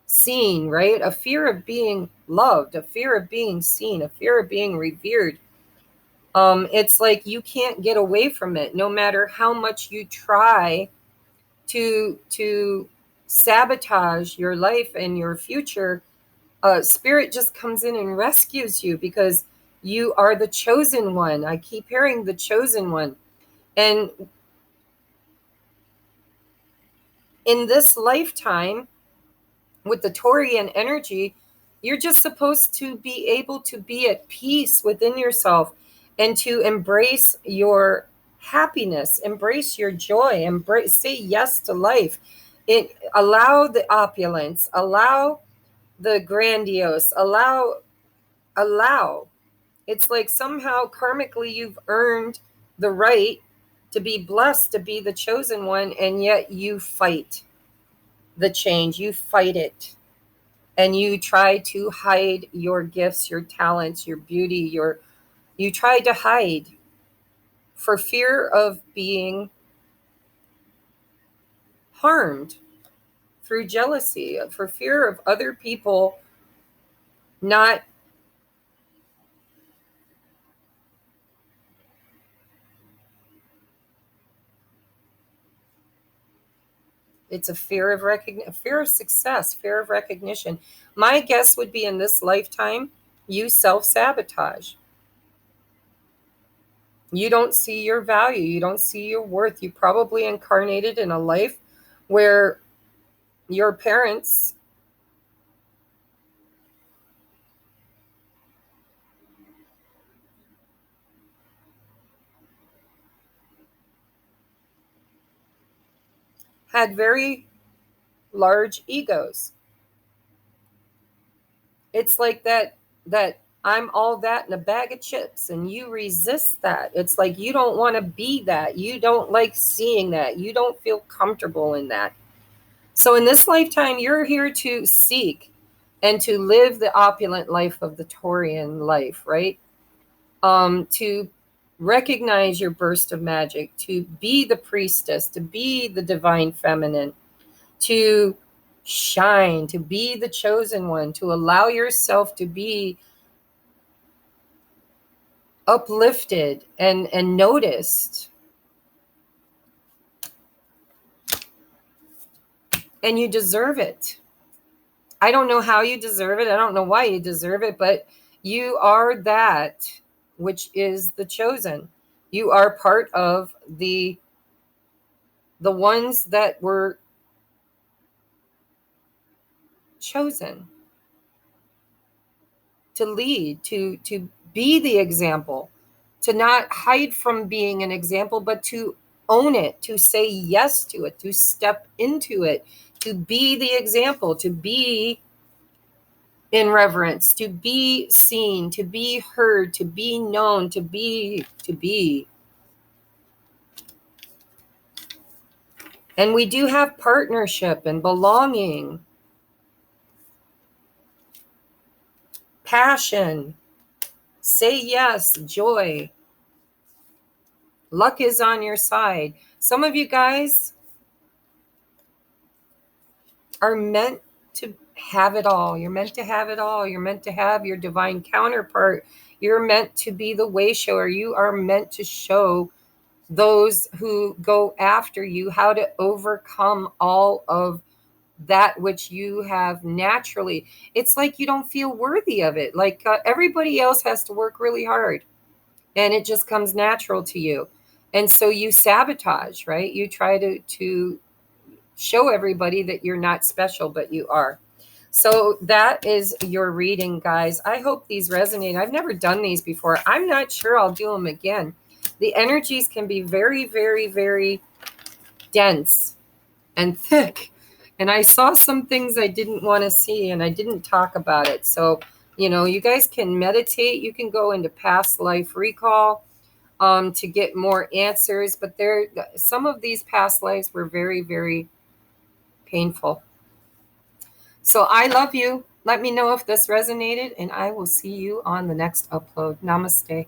seen, right? A fear of being loved, a fear of being seen, a fear of being revered. It's like you can't get away from it, no matter how much you try to sabotage your life and your future. Spirit just comes in and rescues you because you are the chosen one. I keep hearing the chosen one. And in this lifetime, with the Taurian energy, you're just supposed to be able to be at peace within yourself and to embrace your happiness, embrace your joy, embrace, say yes to life. Allow the opulence, allow the grandiose, allow. It's like somehow karmically you've earned the right to be blessed, to be the chosen one, and yet you fight the change, you fight it. And you try to hide your gifts, your talents, your beauty, you try to hide for fear of being harmed through jealousy, for fear of other people not. It's a fear of fear of success, fear of recognition. My guess would be in this lifetime, you self-sabotage. You don't see your value. You don't see your worth. You probably incarnated in a life where your parents had very large egos. It's like that I'm all that in a bag of chips, and you resist that. It's like you don't want to be that. You don't like seeing that. You don't feel comfortable in that. So in this lifetime, you're here to seek and to live the opulent life of the Taurian life, right? To recognize your burst of magic, to be the priestess, to be the divine feminine, to shine, to be the chosen one, to allow yourself to be uplifted and noticed. And you deserve it. I don't know how you deserve it. I don't know why you deserve it, but you are that which is the chosen. You are part of the ones that were chosen to lead, to be the example, to not hide from being an example, but to own it, to say yes to it, to step into it, to be the example, to be in reverence, to be seen, to be heard, to be known, to be. And we do have partnership and belonging, passion, say yes, joy. Luck is on your side. Some of you guys are meant to have it all. You're meant to have it all. You're meant to have your divine counterpart. You're meant to be the way shower. You are meant to show those who go after you how to overcome all of that which you have naturally. It's like you don't feel worthy of it. Like everybody else has to work really hard, and it just comes natural to you. And so you sabotage, right? You try to show everybody that you're not special, but you are. So that is your reading, guys. I hope these resonate. I've never done these before. I'm not sure I'll do them again. The energies can be very, very, very dense and thick. And I saw some things I didn't want to see, and I didn't talk about it. So, you guys can meditate. You can go into past life recall to get more answers. But some of these past lives were very, very painful. So I love you. Let me know if this resonated, and I will see you on the next upload. Namaste.